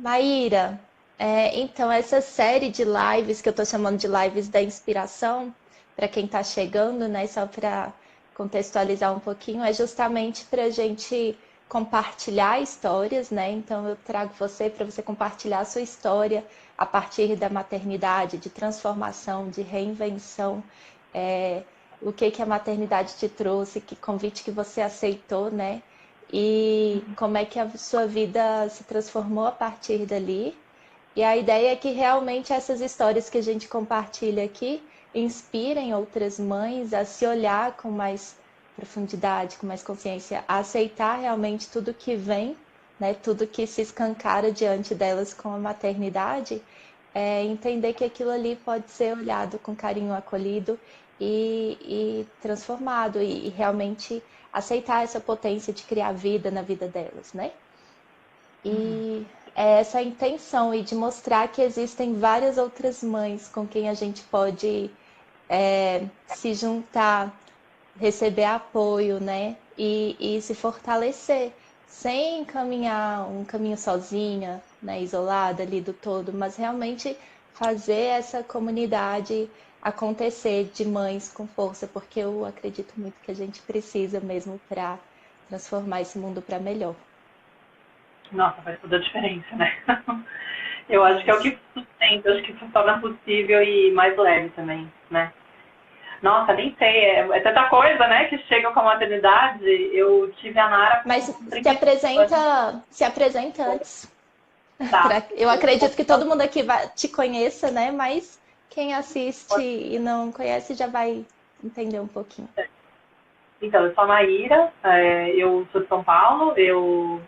Maíra, então essa série de lives que eu estou chamando de lives da inspiração, para quem está chegando, né, só para contextualizar um pouquinho, é justamente para a gente compartilhar histórias, né? Então eu trago você para você compartilhar a sua história a partir da maternidade, de transformação, de reinvenção, é, o que que a maternidade te trouxe, que convite que você aceitou, né? E como é que a sua vida se transformou a partir dali. E a ideia é que realmente essas histórias que a gente compartilha aqui inspirem outras mães a se olhar com mais profundidade, com mais consciência, a aceitar realmente tudo que vem, né, tudo que se escancara diante delas com a maternidade, entender que aquilo ali pode ser olhado com carinho, acolhido e transformado, e realmente aceitar essa potência de criar vida na vida delas, né? E é essa a intenção, e de mostrar que existem várias outras mães com quem a gente pode se juntar, receber apoio, né? E se fortalecer, sem caminhar um caminho sozinha, né? Isolada ali do todo, mas realmente fazer essa comunidade acontecer de mães com força, porque eu acredito muito que a gente precisa mesmo para transformar esse mundo para melhor. Nossa, faz toda a diferença, né? Eu acho que é o Faz. que sustenta, acho que torna possível e mais leve também, né? Nossa, nem sei, é tanta coisa, né, que chega com a maternidade. Eu tive a Nara Mas com 35 anos. se apresenta antes. Tá. Eu acredito que todo mundo aqui te conheça, né? Mas quem assiste e não conhece já vai entender um pouquinho. Então, eu sou a Maíra, eu sou de São Paulo, eu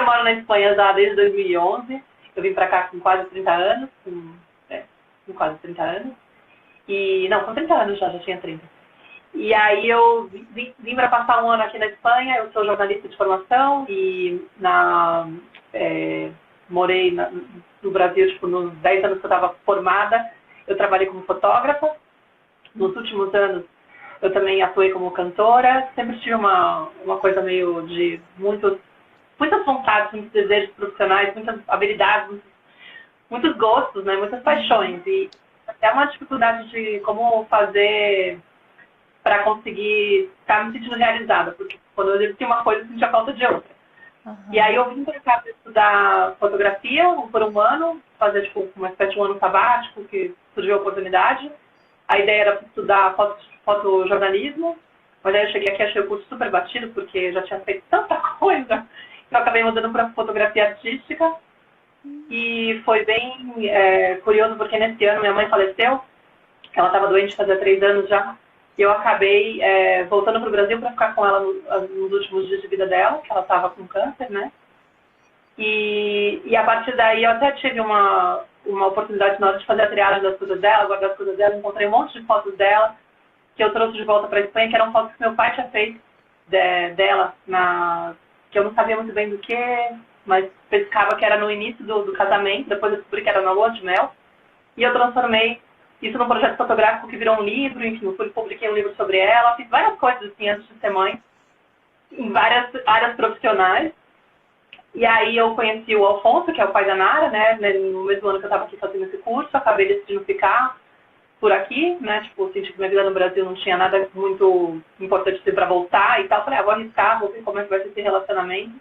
moro na Espanha já desde 2011. Eu vim pra cá com quase 30 anos, com quase 30 anos. E, não, com 30 anos já tinha 30. E aí eu vim para passar um ano aqui na Espanha. Eu sou jornalista de formação e é, morei no Brasil, tipo, nos 10 anos que eu estava formada, eu trabalhei como fotógrafa. Nos últimos anos eu também atuei como cantora. Sempre tive uma coisa meio de muitas vontades, muitos desejos profissionais, muitas habilidades, muitos gostos, né? Muitas paixões. E até uma dificuldade de como fazer para conseguir estar me sentindo realizada, porque quando eu exercia uma coisa, eu sentia falta de outra. E aí eu vim para cá para estudar fotografia por um ano, fazer tipo uma espécie de um ano sabático, que surgiu a oportunidade. A ideia era estudar fotojornalismo, mas aí eu cheguei aqui e achei o curso super batido, porque eu já tinha feito tanta coisa, que eu acabei mudando para fotografia artística. E foi bem curioso, porque nesse ano minha mãe faleceu, ela estava doente fazia 3 anos já, e eu acabei voltando para o Brasil para ficar com ela nos últimos dias de vida dela, que ela estava com câncer, né? E a partir daí eu até tive uma oportunidade na hora de fazer a triagem das coisas dela, guardar as coisas dela, encontrei um monte de fotos dela, que eu trouxe de volta para a Espanha, que eram fotos que meu pai tinha feito dela, que eu não sabia muito bem do que, mas pescava que era no início do casamento, depois eu descobri que era na lua de mel, e eu transformei isso num projeto fotográfico que virou um livro, enfim, eu publiquei um livro sobre ela, fiz várias coisas assim antes de ser mãe, em várias áreas profissionais. E aí eu conheci o Alfonso, que é o pai da Nara, né, no mesmo ano que eu estava aqui fazendo esse curso, acabei decidindo ficar por aqui, né, tipo, senti que minha vida no Brasil não tinha nada muito importante para voltar e tal, falei, vou arriscar, vou ver como é que vai ser esse relacionamento.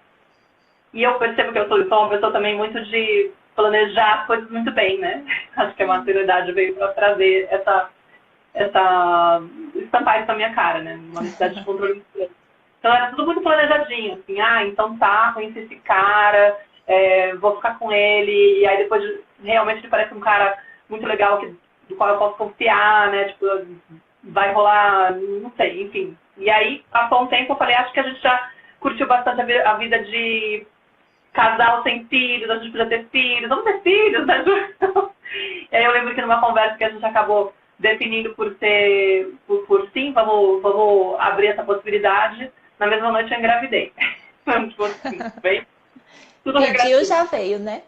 E eu percebo que eu sou uma pessoa também muito de planejar as coisas muito bem, né? Acho que a maturidade veio para trazer estampar isso na minha cara, né? Uma necessidade de controle. Então era tudo muito planejadinho, assim, então tá, conheci esse cara, vou ficar com ele, e aí depois realmente ele parece um cara muito legal, do qual eu posso confiar, né? Tipo, vai rolar, não sei, enfim. E aí, passou um tempo, eu falei, acho que a gente já curtiu bastante a vida de casal sem filhos, a gente podia ter filhos, vamos ter filhos, né? E aí eu lembro que numa conversa que a gente acabou definindo por sim, vamos abrir essa possibilidade, na mesma noite eu engravidei. Tipo assim, bem, tudo Pediu, regressivo. já veio, né?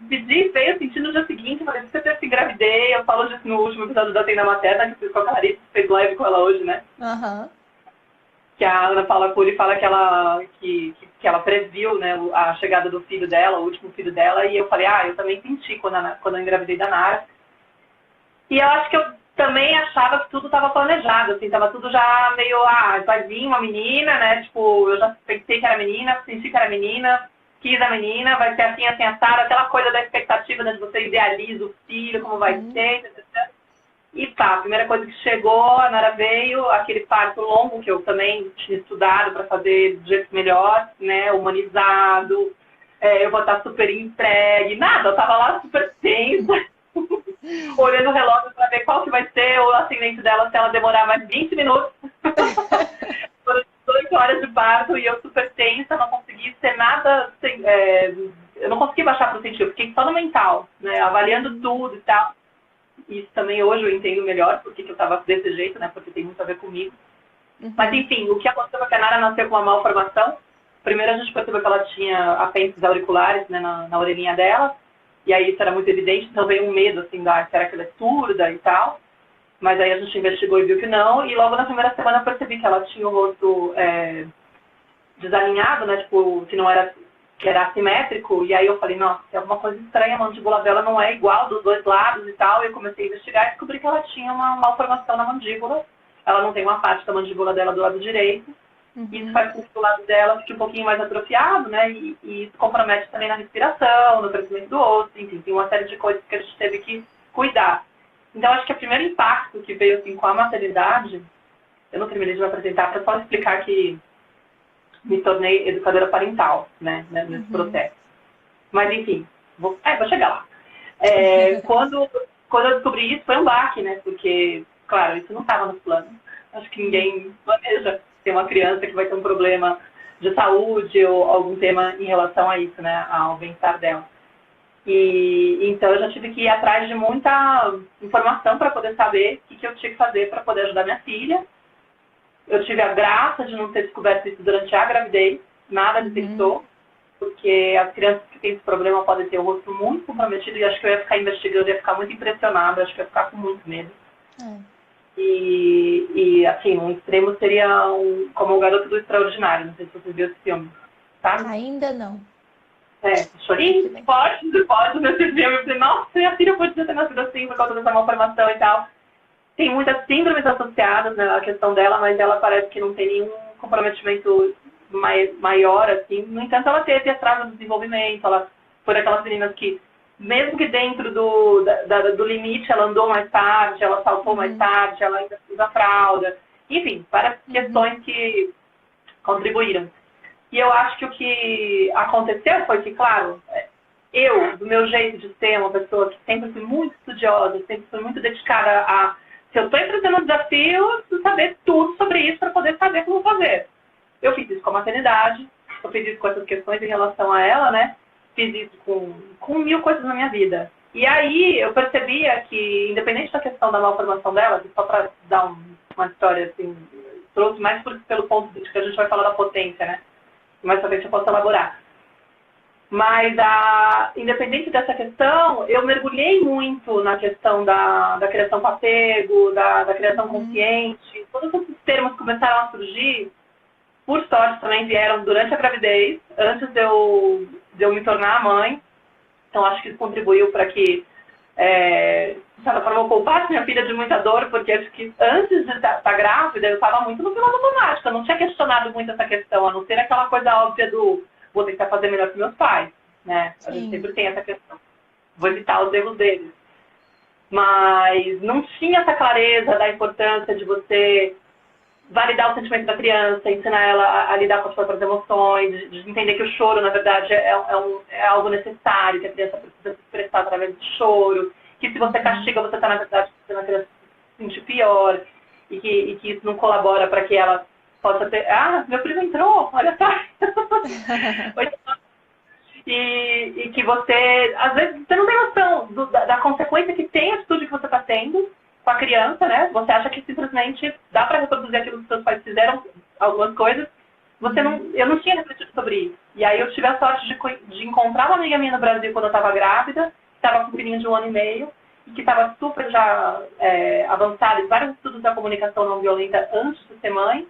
Pedi, veio sentindo no dia seguinte, falei, se você engravidei, eu falo disso no último episódio da Tenda Materna, que eu fiz com a Clarice, fez live com ela hoje, né? Aham. que a Ana Paula Cury fala que ela previu, né, a chegada do filho dela, o último filho dela, e eu falei, eu também senti quando eu engravidei da Nara. E eu acho que eu também achava que tudo estava planejado, assim, estava tudo já meio, vai vir uma menina, né, tipo, eu já pensei que era menina, senti que era menina, quis a menina, vai ser assim, assim, assado, aquela coisa da expectativa, né, de você idealiza o filho, como vai ser, etc. E tá, a primeira coisa que chegou, a Nara veio, aquele parto longo que eu também tinha estudado para fazer do jeito melhor, né, humanizado, eu vou estar super entregue, nada, eu tava lá super tensa, olhando o relógio para ver qual que vai ser o ascendente dela, se ela demorar mais 20 minutos. Foram 18 horas de parto e eu super tensa, não consegui ser nada, eu não consegui baixar para o sentido, fiquei só no mental, né, avaliando tudo e tal. Isso também hoje eu entendo melhor porque eu estava desse jeito, né? Porque tem muito a ver comigo. Mas, enfim, o que aconteceu foi que a Nara nasceu com uma malformação. Primeiro a gente percebeu que ela tinha apêndices auriculares, né, na orelhinha dela. E aí isso era muito evidente, então veio um medo, assim, será que ela é surda e tal? Mas aí a gente investigou e viu que não. E logo na primeira semana eu percebi que ela tinha o rosto desalinhado, né? Tipo, que era assimétrico, e aí eu falei, nossa, tem alguma coisa estranha, a mandíbula dela não é igual dos dois lados e tal, e eu comecei a investigar e descobri que ela tinha uma malformação na mandíbula, ela não tem uma parte da mandíbula dela do lado direito, e isso faz com que o lado dela fique um pouquinho mais atrofiado, né, e isso compromete também na respiração, no crescimento do osso, enfim, tem uma série de coisas que a gente teve que cuidar. Então, acho que o primeiro impacto que veio, assim, com a maternidade, eu não terminei de me apresentar, para só explicar que me tornei educadora parental, né, nesse processo. Mas, enfim, vou chegar lá. Quando eu descobri isso, foi um baque, né, porque, claro, isso não estava nos planos. Acho que ninguém planeja ter uma criança que vai ter um problema de saúde ou algum tema em relação a isso, né, ao bem-estar dela. E então eu já tive que ir atrás de muita informação para poder saber o que eu tinha que fazer para poder ajudar minha filha. Eu tive a graça de não ter descoberto isso durante a gravidez, nada detectou, porque as crianças que têm esse problema podem ter o rosto muito comprometido e acho que eu ia ficar investigando, eu ia ficar muito impressionada, acho que eu ia ficar com muito medo. E assim, um extremo seria como o Garoto do Extraordinário, não sei se você viu esse filme, sabe? Ainda não. Chorei, pode, meu filme, eu falei, nossa, minha filha pode ter nascido assim por causa dessa malformação e tal. Tem muitas síndromes associadas, né, à questão dela, mas ela parece que não tem nenhum comprometimento maior, assim. No entanto, ela teve atraso no desenvolvimento, ela foi daquelas meninas que, mesmo que dentro do limite, ela andou mais tarde, ela saltou mais tarde, ela ainda usa fralda. Enfim, várias questões que contribuíram. E eu acho que o que aconteceu foi que, claro, eu, do meu jeito de ser, uma pessoa que sempre fui muito estudiosa, sempre fui muito dedicada a... Se eu estou enfrentando um desafio, eu preciso saber tudo sobre isso para poder saber como fazer. Eu fiz isso com a maternidade, eu fiz isso com essas questões em relação a ela, né? Fiz isso com mil coisas na minha vida. E aí eu percebia que, independente da questão da malformação dela, que só para dar uma história assim, trouxe mais pelo ponto de que a gente vai falar da potência, né? Mais pra frente eu posso elaborar. Mas, independente dessa questão, eu mergulhei muito na questão da criação com apego, da criação consciente. Todos esses termos começaram a surgir, por sorte também vieram durante a gravidez, antes de eu me tornar mãe. Então, acho que isso contribuiu para que, de certa forma, eu poupasse minha filha de muita dor, porque acho que antes de estar grávida, eu estava muito no piloto automático. Eu não tinha questionado muito essa questão, a não ser aquela coisa óbvia do vou tentar fazer melhor que meus pais, né? A gente sempre tem essa questão. Vou evitar os erros deles. Mas não tinha essa clareza da importância de você validar o sentimento da criança, ensinar ela a lidar com as próprias emoções, de entender que o choro, na verdade, é algo necessário, que a criança precisa se expressar através do choro, que se você castiga, você está, na verdade, fazendo a criança se sentir pior, e que isso não colabora para que ela possa ter... meu primo entrou, olha só! E que você, às vezes, você não tem noção da consequência que tem a atitude que você está tendo com a criança, né? Você acha que simplesmente dá para reproduzir aquilo que seus pais fizeram, algumas coisas. Eu não tinha refletido sobre isso. E aí eu tive a sorte de encontrar uma amiga minha no Brasil quando eu estava grávida, que estava com um filhinho de 1 ano e meio, e que estava super já avançada em vários estudos da comunicação não violenta antes de ser mãe.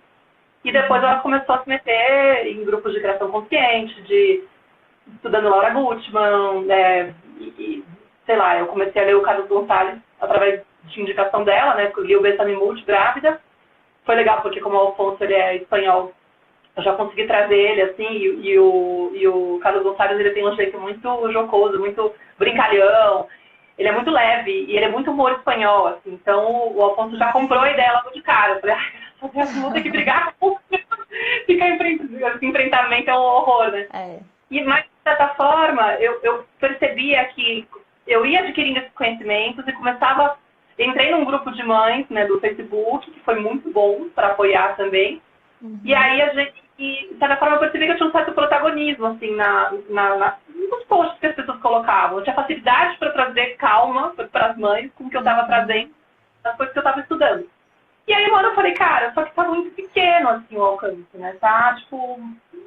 E depois ela começou a se meter em grupos de criação consciente, estudando Laura Gutman, sei lá, eu comecei a ler o Carlos Gonçalves através de indicação dela, né? Eu li o Bessame Multi, grávida. Foi legal, porque como o Alfonso ele é espanhol, eu já consegui trazer ele, assim, e o Carlos Gonçalves, ele tem um jeito muito jocoso, muito brincalhão, ele é muito leve, e ele é muito humor espanhol, assim, então o Alfonso já comprou a ideia logo de cara. Eu falei, vou ter que brigar com ficar enfrentamento é um horror, né? Mas, de certa forma, eu percebia que eu ia adquirindo esses conhecimentos e entrei num grupo de mães, né, do Facebook, que foi muito bom para apoiar também. E aí de certa forma, eu percebi que eu tinha um certo protagonismo, assim, nos posts que as pessoas colocavam. Eu tinha facilidade para trazer calma para as mães com o que eu estava trazendo, das coisas que eu estava estudando. E aí, uma hora eu falei, cara, só que tá muito pequeno, assim, o alcance, né? Tá, tipo,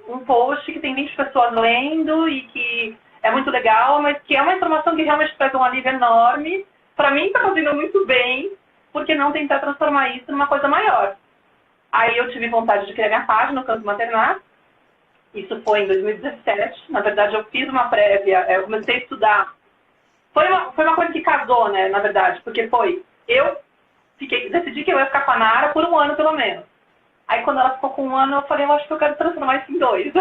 um post que tem 20 pessoas lendo e que é muito legal, mas que é uma informação que realmente traz um alívio enorme. Para mim, tá fazendo muito bem, porque não tentar transformar isso numa coisa maior. Aí eu tive vontade de criar minha página no Canto Maternar. Isso foi em 2017. Na verdade, eu fiz uma prévia, eu comecei a estudar. Foi uma coisa que casou, né, na verdade, porque decidi que eu ia ficar com a Nara por 1 ano, pelo menos. Aí, quando ela ficou com 1 ano, eu falei, eu acho que eu quero transformar isso em 2.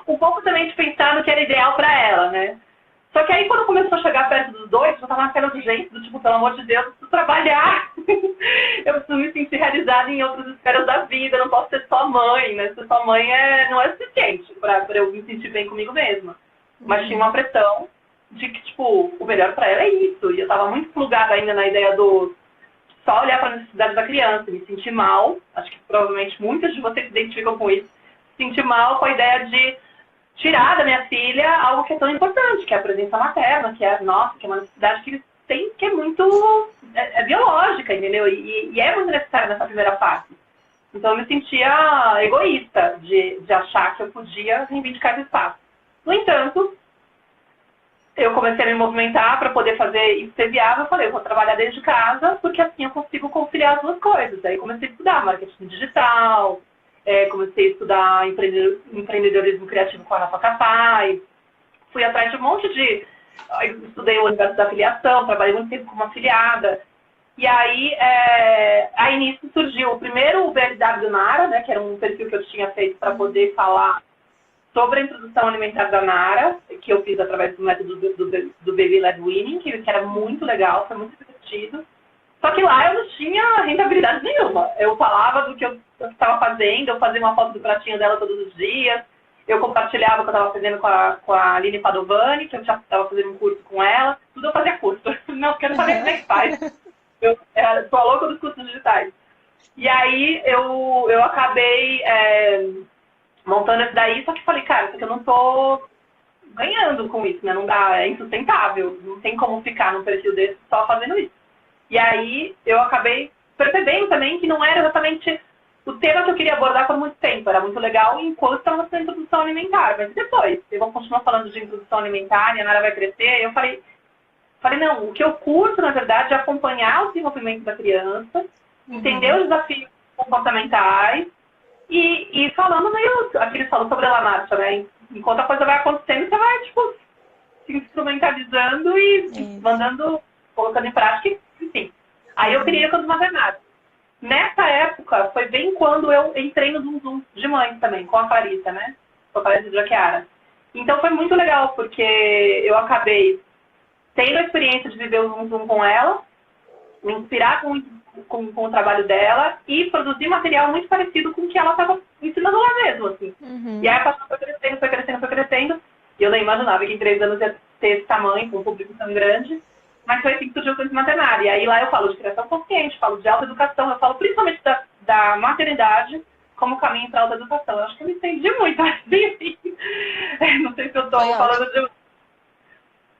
Um pouco também de pensar no que era ideal para ela, né? Só que aí, quando começou a chegar perto dos 2, eu tava naquela urgência do tipo, pelo amor de Deus, eu preciso trabalhar. Eu preciso me sentir realizada em outras esferas da vida, eu não posso ser só mãe, né? Ser só mãe não é suficiente para eu me sentir bem comigo mesma. Mas tinha uma pressão de que, tipo, o melhor para ela é isso. E eu tava muito plugada ainda na ideia do só olhar para a necessidade da criança, me sentir mal. Acho que provavelmente muitas de vocês se identificam com isso. Sentir mal com a ideia de tirar da minha filha algo que é tão importante, que é a presença materna, que é uma necessidade que eles têm, que é muito biológica, entendeu? E é muito necessária nessa primeira fase. Então eu me sentia egoísta de achar que eu podia reivindicar esse espaço. No entanto, eu comecei a me movimentar para poder fazer isso ser viável. Eu falei, eu vou trabalhar desde casa, porque assim eu consigo conciliar as duas coisas. Aí comecei a estudar marketing digital, comecei a estudar empreendedorismo criativo com a Rafa Capaz, fui atrás de um monte de... Estudei o universo da afiliação, trabalhei muito tempo como afiliada. E aí nisso surgiu o primeiro VLW Nara, né, que era um perfil que eu tinha feito para poder falar sobre a introdução alimentar da Nara, que eu fiz através do método do Baby Led Winning, que era muito legal, foi muito divertido. Só que lá eu não tinha rentabilidade nenhuma. Eu falava do que eu estava fazendo, eu fazia uma foto do pratinho dela todos os dias, eu compartilhava o que eu estava fazendo com a Aline Padovani, que eu já estava fazendo um curso com ela, tudo eu fazia curso. Não, quero saber como é que faz. Eu sou a louca dos cursos digitais. E aí eu acabei montando esse daí, só que falei, cara, porque eu não tô ganhando com isso, né? Não dá, é insustentável, não tem como ficar num perfil desse só fazendo isso. E aí eu acabei percebendo também que não era exatamente o tema que eu queria abordar por muito tempo. Era muito legal enquanto estava sendo introdução alimentar. Mas depois, eu vou continuar falando de introdução alimentar e a Nara vai crescer. Eu falei, não, o que eu curto, na verdade, é acompanhar o desenvolvimento da criança, entender os desafios comportamentais e falando meio, aqui eles falam sobre a marcha, né? Enquanto a coisa vai acontecendo, você vai, tipo, se instrumentalizando e mandando, colocando em prática, enfim. Aí eu criei Canto Maternar. Nessa época, foi bem quando eu entrei no Zoom de mãe também, com a Clarissa, né? Com a Clarissa Jaquiara. Então foi muito legal, porque eu acabei tendo a experiência de viver o Zoom com ela, me inspirar com o trabalho dela e produzir material muito parecido com o que ela estava ensinando lá mesmo, assim. E aí a paixão foi crescendo, e eu nem imaginava que em 3 anos ia ter esse tamanho, com um público tão grande. Mas foi assim que surgiu o Canto Maternar. E aí lá eu falo de criação consciente, falo de autoeducação, eu falo principalmente da maternidade como caminho para a autoeducação. Eu acho que eu me entendi muito, assim. Não sei se eu estou falando de...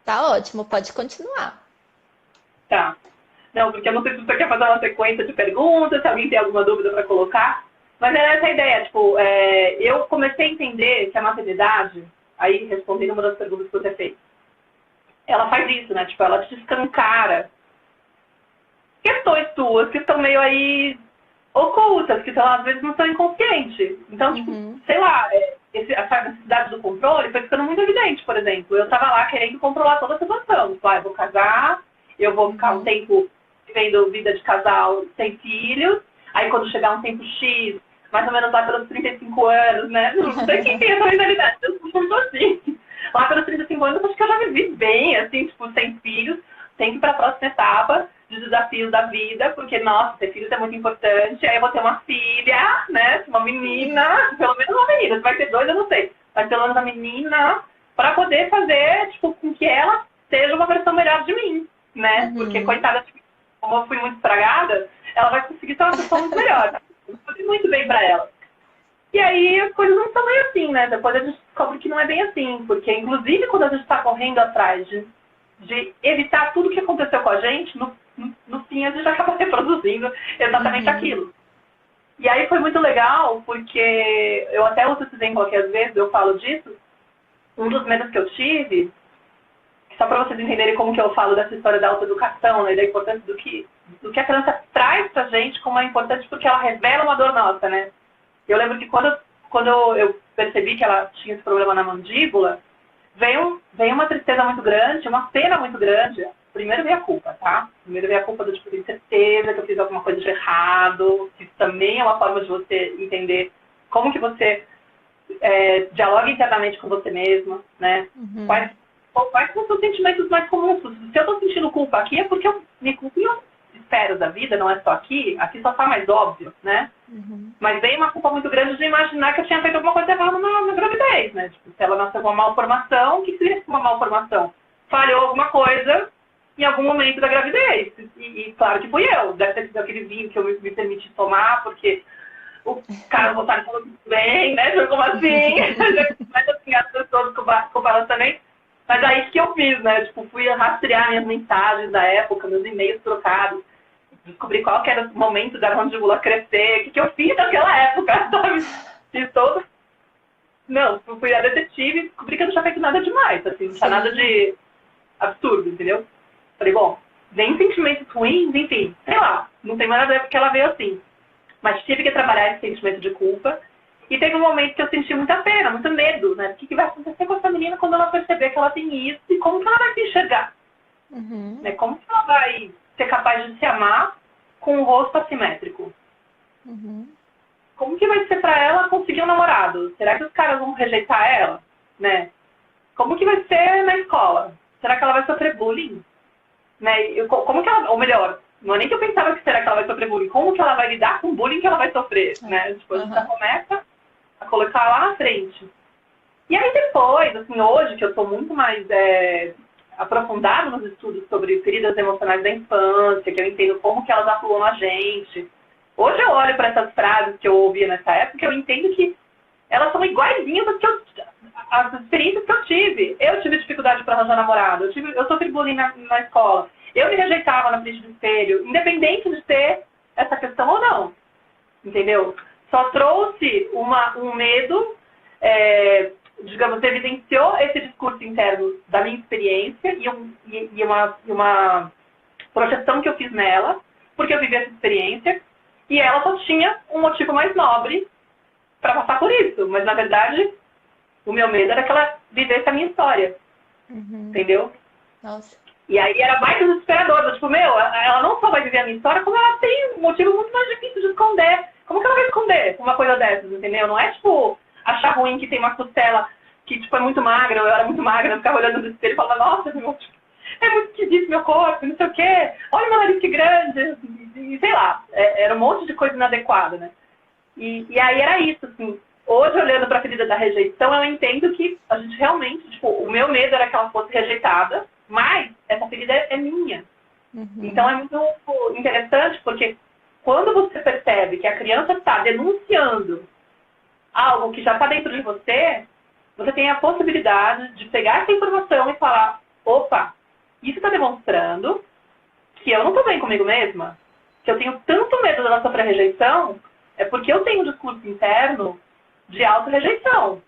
Tá ótimo, pode continuar. Tá. Não, porque eu não sei se você quer fazer uma sequência de perguntas, se alguém tem alguma dúvida para colocar. Mas era essa a ideia, tipo, eu comecei a entender que a maternidade, aí respondendo uma das perguntas que você fez, ela faz isso, né? Tipo, ela te escancara questões tuas que estão meio aí ocultas, que às vezes não são inconscientes. Então, tipo, sei lá, essa necessidade do controle foi ficando muito evidente, por exemplo. Eu tava lá querendo controlar toda a situação. Tipo, eu vou casar, eu vou ficar um tempo vivendo vida de casal sem filhos, aí quando chegar um tempo X, mais ou menos lá pelos 35 anos, né? Não sei quem tem essa mentalidade, eu sou assim. Lá pelos 35 anos, eu acho que eu já vivi bem, assim, tipo, sem filhos, tem que ir para a próxima etapa de desafios da vida, porque, nossa, ter filhos é muito importante, aí eu vou ter uma filha, né, uma menina, pelo menos uma menina, se vai ter dois, eu não sei, mas pelo menos uma menina, para poder fazer, tipo, com que ela seja uma versão melhor de mim, né, porque, coitada, como eu fui muito estragada, ela vai conseguir ser uma pessoa muito melhor, eu fazer muito bem para ela. E aí as coisas não são bem assim, né, depois a gente descobre que não é bem assim, porque, inclusive, quando a gente está correndo atrás de evitar tudo que aconteceu com a gente, no fim a gente acaba reproduzindo exatamente aquilo. E aí foi muito legal, porque eu até uso esse exemplo aqui, às vezes eu falo disso, um dos medos que eu tive, só para vocês entenderem como que eu falo dessa história da autoeducação, né, da importância do que a criança traz pra gente, como é importante porque ela revela uma dor nossa, né. Eu lembro que quando eu percebi que ela tinha esse problema na mandíbula, veio uma tristeza muito grande, uma pena muito grande. Primeiro veio a culpa, tá? Primeiro veio a culpa do tipo, de certeza que eu fiz alguma coisa de errado, que isso também é uma forma de você entender como que você dialoga internamente com você mesma, né? Quais são os seus sentimentos mais comuns? Se eu tô sentindo culpa aqui, é porque eu me culpo em outras esferas da vida, não é só aqui só tá mais óbvio, né? Mas veio uma culpa muito grande de imaginar que eu tinha feito alguma coisa errada na gravidez, né? Tipo, se ela nasceu com uma malformação, o que seria uma malformação? Falhou alguma coisa em algum momento da gravidez. E claro que fui eu. Deve ter sido aquele vinho que eu me permiti tomar, porque o cara Rosário falou muito bem, né? Como assim? Mas assim, as pessoas com elas também. Mas aí que eu fiz, né? Tipo, fui rastrear minhas mensagens da época, meus e-mails trocados. Descobri qual que era o momento da mandíbula crescer, o que eu fiz naquela época, sabe? Fiz todo... Não, fui a detetive e descobri que eu não tinha feito nada demais, assim, não tinha nada de absurdo, entendeu? Falei, bom, nem sentimentos ruins, enfim, sei lá, não tem mais nada a ver porque ela veio assim. Mas tive que trabalhar esse sentimento de culpa. E teve um momento que eu senti muita pena, muito medo, né? O que vai acontecer com essa menina quando ela perceber que ela tem isso e como que ela vai se enxergar? Né? Como que ela vai ser capaz de se amar com um rosto assimétrico? Como que vai ser para ela conseguir um namorado? Será que os caras vão rejeitar ela? Né? Como que vai ser na escola? Será que ela vai sofrer bullying? Né? Como que ela, ou melhor, não é nem que eu pensava que será que ela vai sofrer bullying, como que ela vai lidar com o bullying que ela vai sofrer? Né? Tipo, a gente já começa a colocar lá na frente. E aí depois, assim, hoje que eu estou muito mais aprofundado nos estudos sobre feridas emocionais da infância, que eu entendo como que elas atuam na gente. Hoje eu olho para essas frases que eu ouvia nessa época e eu entendo que elas são iguaizinhas às experiências que eu tive. Eu tive dificuldade para arranjar namorado, eu sofri bullying na escola, eu me rejeitava na frente do espelho, independente de ter essa questão ou não. Entendeu? Só trouxe um medo, digamos, evidenciou esse discurso interno da minha experiência e uma projeção que eu fiz nela, porque eu vivi essa experiência, e ela só tinha um motivo mais nobre para passar por isso. Mas, na verdade, o meu medo era que ela vivesse a minha história. Entendeu? Nossa. E aí era mais desesperador. Tipo, ela não só vai viver a minha história, como ela tem um motivo muito mais difícil de esconder. Como que ela vai esconder uma coisa dessas, entendeu? Não é, tipo, achar ruim que tem uma costela que, tipo, é muito magra. Eu era muito magra, eu ficava olhando no espelho e falava, nossa, é muito esquisito meu corpo, não sei o quê. Olha meu nariz que grande. E sei lá, era um monte de coisa inadequada, né? E aí era isso, assim. Hoje, olhando para a ferida da rejeição, eu entendo que a gente realmente, tipo, o meu medo era que ela fosse rejeitada, mas essa ferida é minha. Então é muito interessante, porque quando você percebe que a criança está denunciando algo que já está dentro de você, você tem a possibilidade de pegar essa informação e falar, opa, isso está demonstrando que eu não estou bem comigo mesma, que eu tenho tanto medo dela sofrer rejeição, é porque eu tenho um discurso interno de auto-rejeição.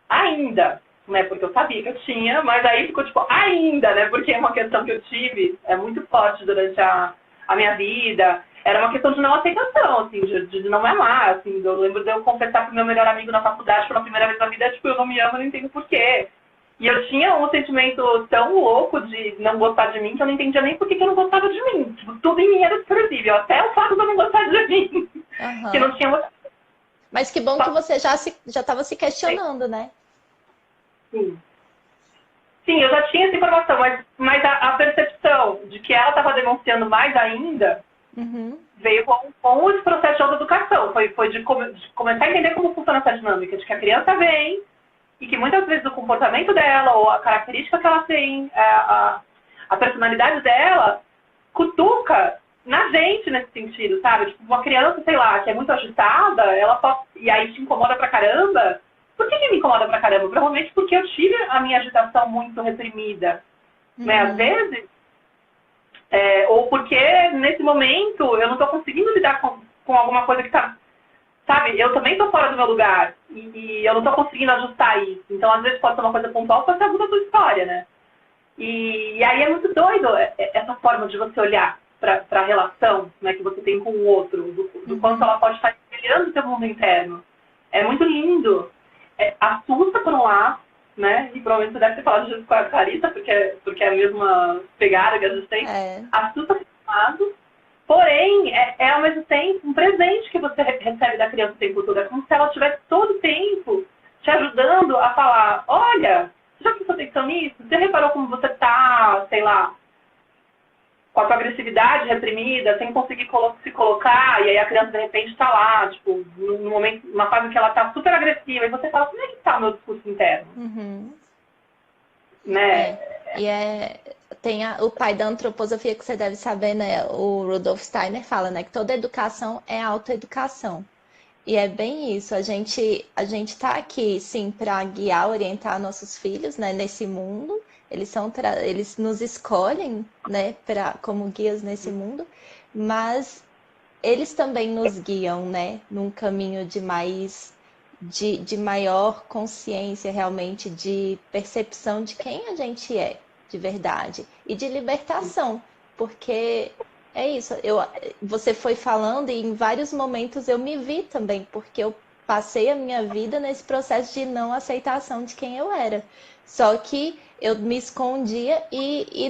Ainda, né? Porque eu sabia que eu tinha, mas aí ficou tipo, ainda, né? Porque é uma questão que eu tive, é muito forte durante a minha vida. era uma questão de não aceitação, assim, de não me amar, assim. Eu lembro de eu confessar pro meu melhor amigo na faculdade pela primeira vez na vida, tipo, eu não me amo, eu não entendo por quê. E eu tinha um sentimento tão louco de não gostar de mim que eu não entendia nem por que eu não gostava de mim. Tipo, tudo em mim era desprezível, até o fato de eu não gostar de mim. Que não tinha motivo. Mas que bom que você já estava se questionando, né? Sim. Sim, eu já tinha essa informação, mas a percepção de que ela estava denunciando mais ainda veio com esse processo de autoeducação. Foi de começar a entender como funciona essa dinâmica, de que a criança vem e que muitas vezes o comportamento dela ou a característica que ela tem, a personalidade dela, cutuca na gente nesse sentido, sabe? Tipo, uma criança, sei lá, que é muito agitada, ela pode, e aí te incomoda pra caramba. Por que me incomoda pra caramba? Provavelmente porque eu tive a minha agitação muito reprimida, né? Às vezes, ou porque nesse momento eu não tô conseguindo lidar com alguma coisa que tá, sabe? Eu também tô fora do meu lugar e eu não tô conseguindo ajustar isso. Então, às vezes pode ser uma coisa pontual, pode ser a da tua história, né? E aí é muito doido essa forma de você olhar para a relação, né, que você tem com o outro, do quanto ela pode estar espelhando o seu mundo interno. É muito lindo. Assusta por um lado, né? E provavelmente você deve ter falado disso com a Clarissa, porque é a mesma pegada que a gente tem. Assusta por um lado, porém, é ao mesmo tempo um presente que você recebe da criança o tempo todo. É como se ela estivesse todo o tempo te ajudando a falar, olha, já prestou atenção nisso? Você reparou como você tá, sei lá, com a tua agressividade reprimida, sem conseguir se colocar, e aí a criança de repente está lá, tipo, num momento, numa fase que ela está super agressiva, e você fala, como é que está o meu discurso interno? Né? Tem o pai da antroposofia que você deve saber, né? O Rudolf Steiner fala, né, que toda educação é autoeducação. E é bem isso, a gente está aqui, sim, para guiar, orientar nossos filhos, né, nesse mundo. Eles nos escolhem, né, como guias nesse mundo, mas eles também nos guiam, né, num caminho de maior consciência, realmente, de percepção de quem a gente é, de verdade, e de libertação, porque é isso, você foi falando e em vários momentos eu me vi também, porque eu passei a minha vida nesse processo de não aceitação de quem eu era. Só que eu me escondia e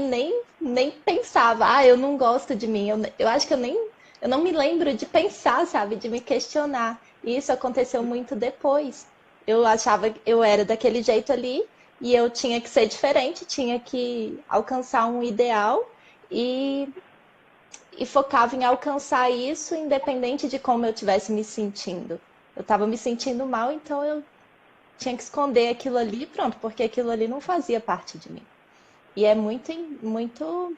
nem pensava, eu não gosto de mim. Eu acho que eu não me lembro de pensar, sabe, de me questionar. E isso aconteceu muito depois. Eu achava que eu era daquele jeito ali e eu tinha que ser diferente, tinha que alcançar um ideal e focava em alcançar isso independente de como eu estivesse me sentindo. Eu estava me sentindo mal, então eu tinha que esconder aquilo ali, pronto, porque aquilo ali não fazia parte de mim. E é muito, muito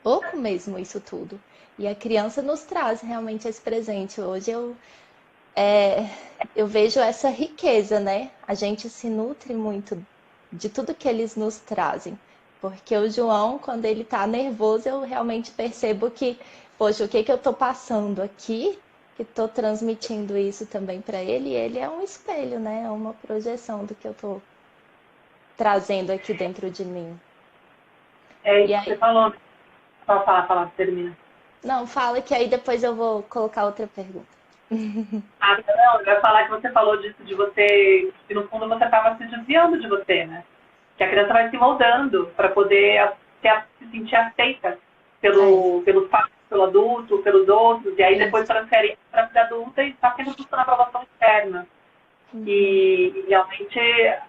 pouco mesmo isso tudo. E a criança nos traz realmente esse presente. Hoje eu vejo essa riqueza, né? A gente se nutre muito de tudo que eles nos trazem. Porque o João, quando ele tá nervoso, eu realmente percebo que, poxa, o que eu tô passando aqui, que tô transmitindo isso também para ele, e ele é um espelho, né? É uma projeção do que eu tô trazendo aqui dentro de mim. É isso que você falou. Pode falar, termina. Não, fala que aí depois eu vou colocar outra pergunta. Não, eu ia falar que você falou disso, de você, que no fundo você estava se desviando de você, né? Que a criança vai se moldando para poder se sentir aceita pelos pais, pelo adulto, pelos outros, e aí depois transfere para a vida adulta e está sempre buscando aprovação externa. E realmente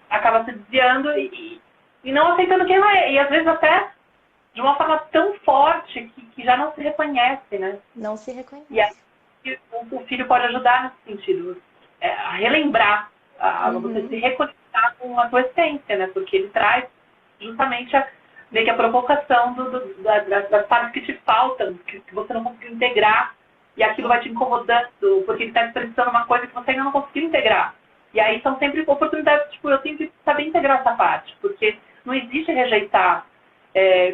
acaba se desviando e não aceitando quem ela é. E às vezes até de uma forma tão forte que já não se reconhece, né? Não se reconhece. E aí o filho pode ajudar nesse sentido, a relembrar, a você se reconectar com a tua essência, né? Porque ele traz justamente meio que a provocação das partes que te faltam, que você não conseguiu integrar, e aquilo vai te incomodando, porque ele está expressando uma coisa que você ainda não conseguiu integrar. E aí são sempre oportunidades, tipo, eu tenho que saber integrar essa parte, porque não existe rejeitar,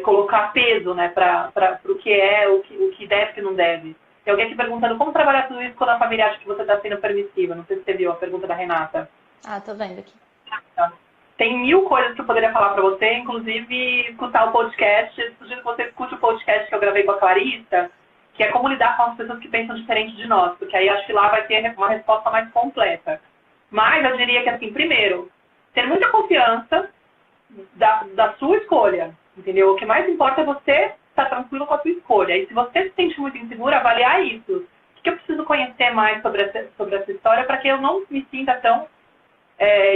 colocar peso, né, para o que é, o que deve e o que não deve. Tem alguém aqui perguntando como trabalhar tudo isso quando a família acha que você está sendo permissiva. Não sei se você viu a pergunta da Renata. Tô vendo aqui. Tem 1000 coisas que eu poderia falar para você, inclusive escutar o podcast. Sugiro que você escute o podcast que eu gravei com a Clarissa, que é como lidar com as pessoas que pensam diferente de nós, porque aí acho que lá vai ter uma resposta mais completa. Mas eu diria que, assim, primeiro, ter muita confiança da sua escolha, entendeu? O que mais importa é você estar tranquilo com a sua escolha. E se você se sente muito insegura, avaliar isso. O que eu preciso conhecer mais sobre essa história para que eu não me sinta tão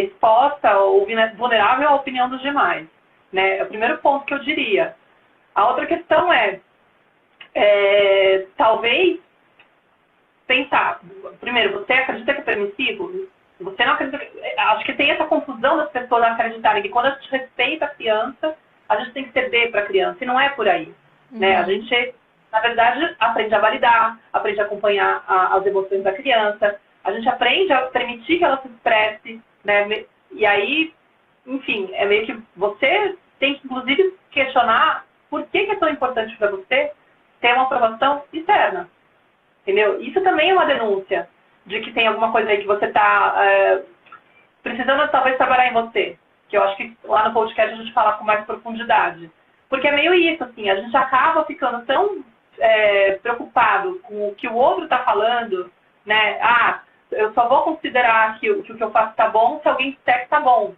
exposta ou vulnerável à opinião dos demais, né? É o primeiro ponto que eu diria. A outra questão talvez pensar, primeiro, você acredita que é permissivo? Você não acredita que... Acho que tem essa confusão das pessoas acreditarem que quando a gente respeita a criança, a gente tem que ceder para a criança, e não é por aí. Né? A gente, na verdade, aprende a validar, aprende a acompanhar as emoções da criança, a gente aprende a permitir que ela se expresse, né? E aí, enfim, é meio que você tem que, inclusive, questionar por que é tão importante para você ter uma aprovação externa, entendeu? Isso também é uma denúncia de que tem alguma coisa aí que você está precisando, talvez, trabalhar em você, que eu acho que lá no podcast a gente fala com mais profundidade. Porque é meio isso, assim, a gente acaba ficando tão preocupado com o que o outro está falando, né? Ah, eu só vou considerar que o que eu faço está bom se alguém disser que está bom.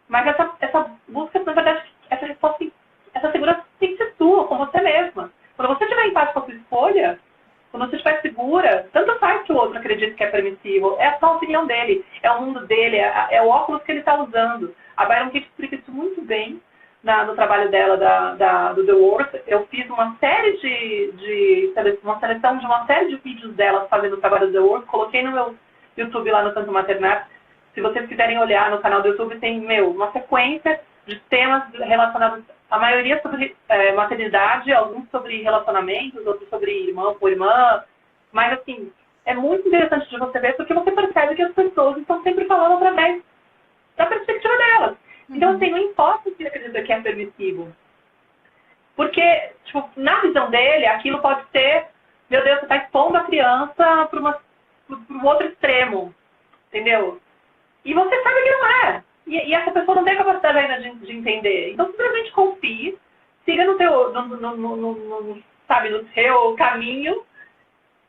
Mas essa busca, na verdade, essa resposta, essa segurança tem que ser sua, com você mesma. Quando você estiver em paz com a sua escolha, quando você estiver segura, tanto faz que o outro acredite que é permissivo. É só a opinião dele, é o mundo dele, é o óculos que ele está usando. A Byron Katie explica isso muito bem no trabalho dela do The Work. Eu fiz uma série uma seleção de uma série de vídeos dela fazendo o trabalho do The Work. Coloquei no meu YouTube lá no Canto Maternar. Se vocês quiserem olhar no canal do YouTube, tem, uma sequência de temas relacionados, a maioria sobre maternidade, alguns sobre relacionamentos, outros sobre irmão por irmã. Mas, assim, é muito interessante de você ver, porque você percebe que as pessoas estão sempre falando através da perspectiva delas. Então, assim, não importa se ele acredita que é permissivo. Porque, tipo, na visão dele, aquilo pode ser, meu Deus, você está expondo a criança para o outro extremo, entendeu? E você sabe que não é. E essa pessoa não tem capacidade ainda de entender. Então, simplesmente confie, siga no seu caminho,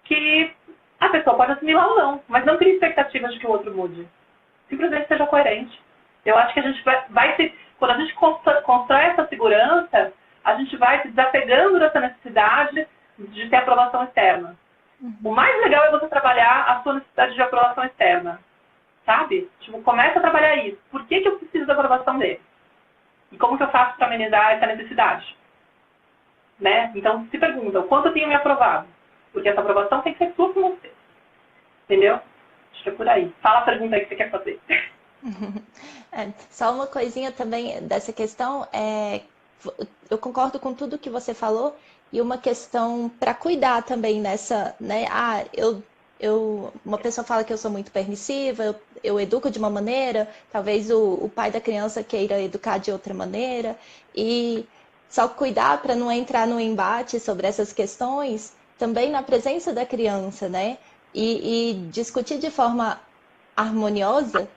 que a pessoa pode assimilar ou não, mas não crie expectativas de que o outro mude. Simplesmente seja coerente. Eu acho que a gente quando a gente constrói essa segurança, a gente vai se desapegando dessa necessidade de ter aprovação externa. O mais legal é você trabalhar a sua necessidade de aprovação externa. Sabe? Tipo, começa a trabalhar isso. Por que eu preciso da aprovação dele? E como que eu faço para amenizar essa necessidade? Né? Então, se pergunta, o quanto eu tenho me aprovado? Porque essa aprovação tem que ser sua com você. Entendeu? Acho que é por aí. Fala a pergunta aí que você quer fazer. Só uma coisinha também dessa questão, eu concordo com tudo que você falou, e uma questão para cuidar também nessa, né? Uma pessoa fala que eu sou muito permissiva, eu educo de uma maneira, talvez o pai da criança queira educar de outra maneira, e só cuidar para não entrar no embate sobre essas questões, também na presença da criança, né? E discutir de forma harmoniosa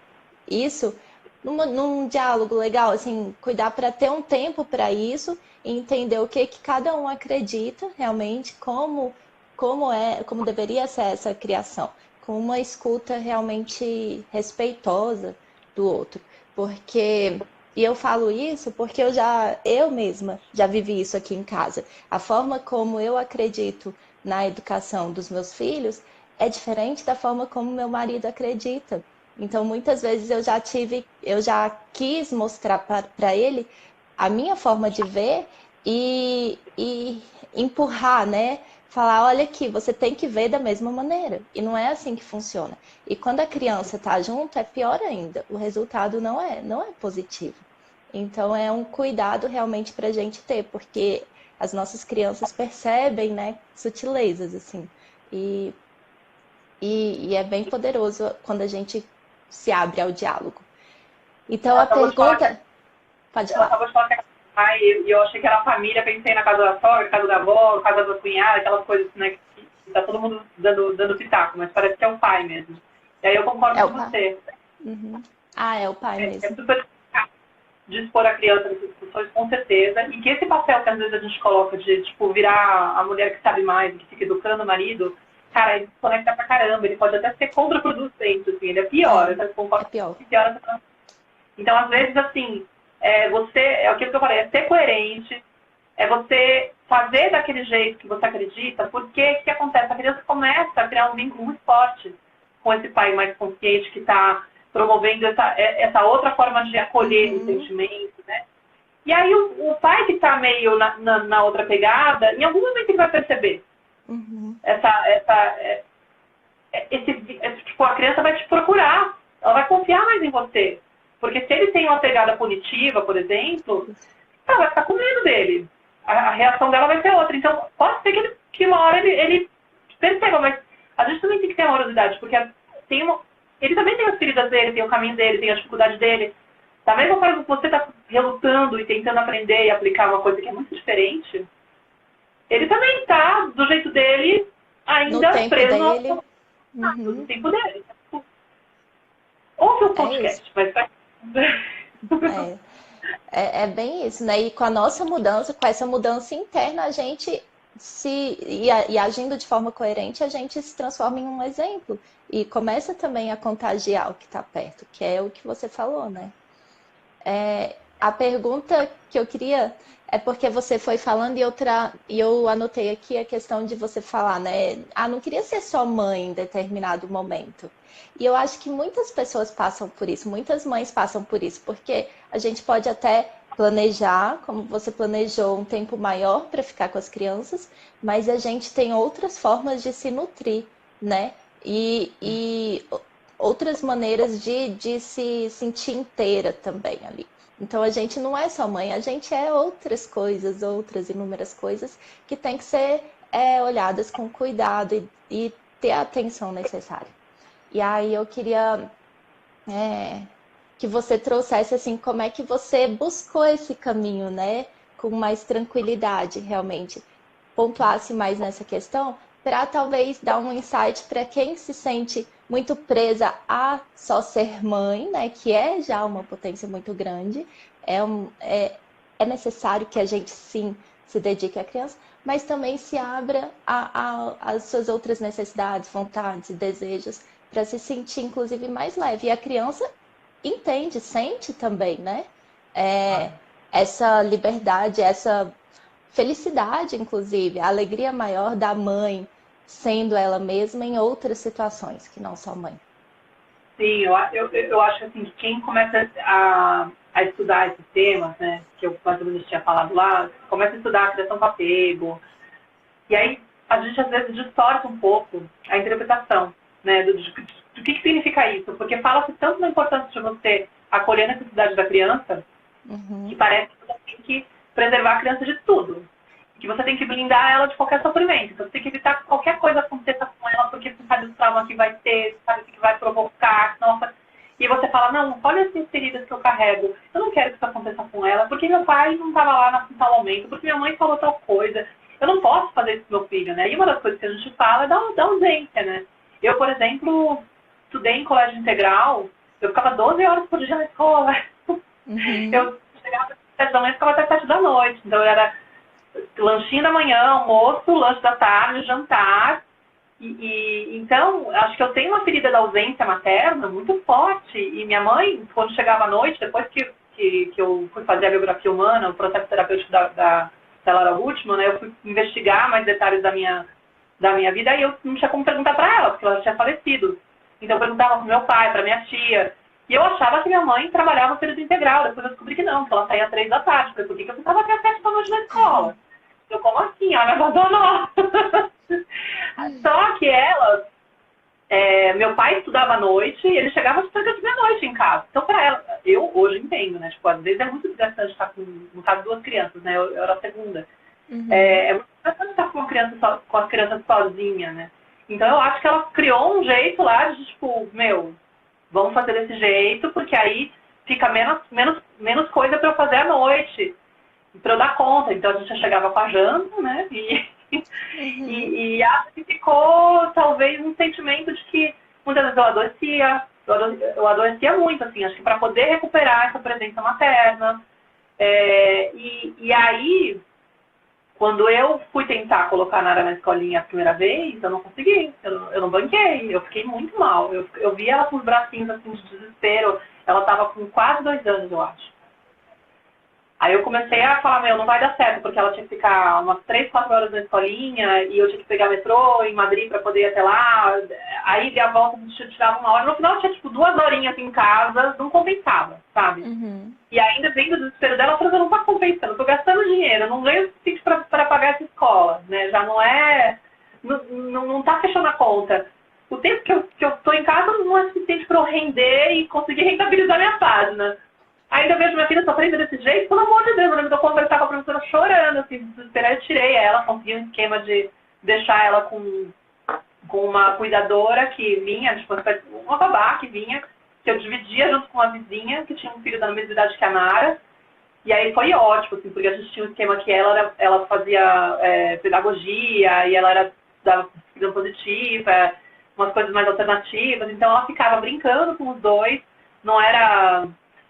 isso, num diálogo legal, assim, cuidar para ter um tempo para isso, e entender o que cada um acredita realmente, como deveria ser essa criação, com uma escuta realmente respeitosa do outro. E eu falo isso porque eu mesma já vivi isso aqui em casa. A forma como eu acredito na educação dos meus filhos é diferente da forma como meu marido acredita. Então, muitas vezes eu já quis mostrar para ele a minha forma de ver e empurrar, né? Falar, olha aqui, você tem que ver da mesma maneira. E não é assim que funciona. E quando a criança está junto, é pior ainda. O resultado não é positivo. Então, é um cuidado realmente para a gente ter, porque as nossas crianças percebem, né, sutilezas, assim. E é bem poderoso quando a gente se abre ao diálogo. Então, a pergunta... Pode falar. Ela acabou de falar que era pai, e eu achei que era família, pensei na casa da sogra, casa da avó, casa da cunhada, aquelas coisas, né, que tá todo mundo dando pitaco, mas parece que é o pai mesmo. E aí eu concordo com você. Uhum. É o pai mesmo. É super de expor a criança nessas discussões, situações, com certeza, e que esse papel que às vezes a gente coloca de, tipo, virar a mulher que sabe mais, que fica educando o marido, cara, ele se conecta pra caramba, ele pode até ser contraproducente, assim, ele é pior, eu concordo É pior. que piora. Então, às vezes, assim, é aquilo que eu falei, é ser coerente, é você fazer daquele jeito que você acredita, porque o que acontece? A criança começa a criar um vínculo muito forte com esse pai mais consciente que está promovendo essa outra forma de acolher os sentimentos, né? E aí o pai que está meio na outra pegada, em algum momento ele vai perceber. Tipo, a criança vai te procurar, ela vai confiar mais em você. Porque se ele tem uma pegada punitiva, por exemplo, ela vai ficar com medo dele. A reação dela vai ser outra. Então, pode ser que uma hora ele perceba, mas a gente também tem que ter amorosidade, porque ele também tem as feridas dele, tem o caminho dele, tem a dificuldade dele. Da mesma forma que você está relutando e tentando aprender e aplicar uma coisa que é muito diferente, ele também está, do jeito dele, ainda preso no tempo dele. Ouve o podcast, mas vai. É bem isso, né? E com a nossa mudança, com essa mudança interna, a gente e agindo de forma coerente, a gente se transforma em um exemplo. E começa também a contagiar o que está perto, que é o que você falou, né? A pergunta que eu queria é porque você foi falando e eu anotei aqui a questão de você falar, né? Não queria ser só mãe em determinado momento. E eu acho que muitas pessoas passam por isso, muitas mães passam por isso, porque a gente pode até planejar, como você planejou, um tempo maior para ficar com as crianças, mas a gente tem outras formas de se nutrir, né? E outras maneiras de se sentir inteira também ali. Então a gente não é só mãe, a gente é outras coisas, outras inúmeras coisas que tem que ser olhadas com cuidado e ter a atenção necessária. E aí eu queria que você trouxesse assim como é que você buscou esse caminho, né? Com mais tranquilidade, realmente. Pontuasse mais nessa questão, para talvez dar um insight para quem se sente muito presa a só ser mãe, né? Que é já uma potência muito grande. É necessário que a gente sim se dedique à criança, mas também se abra às suas outras necessidades, vontades e desejos, para se sentir, inclusive, mais leve. E a criança entende, sente também, né? Essa liberdade, essa felicidade, inclusive, a alegria maior da mãe, sendo ela mesma em outras situações, que não só mãe. Sim, eu acho assim, que quem começa a estudar esses temas, né, que eu mais ou menos tinha falado lá, começa a estudar a criação com apego, e aí a gente às vezes distorce um pouco a interpretação, né, do que significa isso, porque fala-se tanto na importância de você acolher a necessidade da criança, que parece que você tem que preservar a criança de tudo, que você tem que blindar ela de qualquer sofrimento, então você tem que evitar que qualquer coisa aconteça com ela, porque você sabe o trauma que vai ter, você sabe o que vai provocar, nossa. E você fala, não, olha as feridas que eu carrego, eu não quero que isso aconteça com ela, porque meu pai não estava lá no tal momento, porque minha mãe falou tal coisa, eu não posso fazer isso com meu filho, né? E uma das coisas que a gente fala é da ausência, né? Eu, por exemplo, estudei em colégio integral, eu ficava 12 horas por dia na escola. Eu chegava às 7 da manhã e ficava até 7 da noite, então era lanchinho da manhã, almoço, lanche da tarde, jantar. Então, acho que eu tenho uma ferida da ausência materna muito forte. E minha mãe, quando chegava à noite, depois que eu fui fazer a biografia humana, o processo terapêutico da Laura Hutman, né, eu fui investigar mais detalhes da minha vida, e eu não tinha como perguntar para ela, porque ela já tinha falecido. Então eu perguntava para meu pai, para minha tia. E eu achava que minha mãe trabalhava no período integral. Depois eu descobri que não, que ela saía às 3 da tarde. Falei, por que eu ficava até às 7 da noite na escola? Eu, como assim? Ela me abandonou. Só que ela... meu pai estudava à noite e ele chegava de cerca de meia-noite em casa. Então, para ela, eu hoje entendo, né? Tipo, às vezes é muito desgastante estar com, no caso, 2 crianças, né? Eu era a segunda. É muito desgastante estar com as crianças sozinha, né? Então, eu acho que ela criou um jeito lá de, tipo, vamos fazer desse jeito, porque aí fica menos coisa para eu fazer à noite, para eu dar conta. Então, a gente já chegava com a janta, né? E acho que ficou, talvez, um sentimento de que muitas vezes eu adoecia muito, assim, acho que para poder recuperar essa presença materna, E aí, quando eu fui tentar colocar a Nara na escolinha a primeira vez, eu não consegui, eu não banquei, eu fiquei muito mal. Eu vi ela com os bracinhos assim de desespero, ela estava com quase 2 anos, eu acho. Aí eu comecei a falar, não vai dar certo, porque ela tinha que ficar umas 3, 4 horas na escolinha, e eu tinha que pegar metrô em Madrid para poder ir até lá. Aí a volta tirava 1 hora. No final tinha, 2 horinhas em casa, não compensava, sabe? Uhum. E ainda vem do desespero dela, falando, não tá compensando, eu tô gastando dinheiro, eu não ganho o suficiente para pagar essa escola, né? Já não é... Não tá fechando a conta. O tempo que eu tô em casa não é suficiente para eu render e conseguir rentabilizar minha página. Ainda vejo minha filha sofrendo desse jeito, pelo amor de Deus, eu lembro de eu conversar com a professora chorando, assim, desesperada, eu tirei ela, consegui um esquema de deixar ela com uma cuidadora que vinha, uma babá que vinha, que eu dividia junto com uma vizinha, que tinha um filho da mesma idade que a Nara, e aí foi ótimo, assim, porque a gente tinha um esquema que ela fazia pedagogia, e ela era da disciplina positiva, umas coisas mais alternativas, então ela ficava brincando com os dois, não era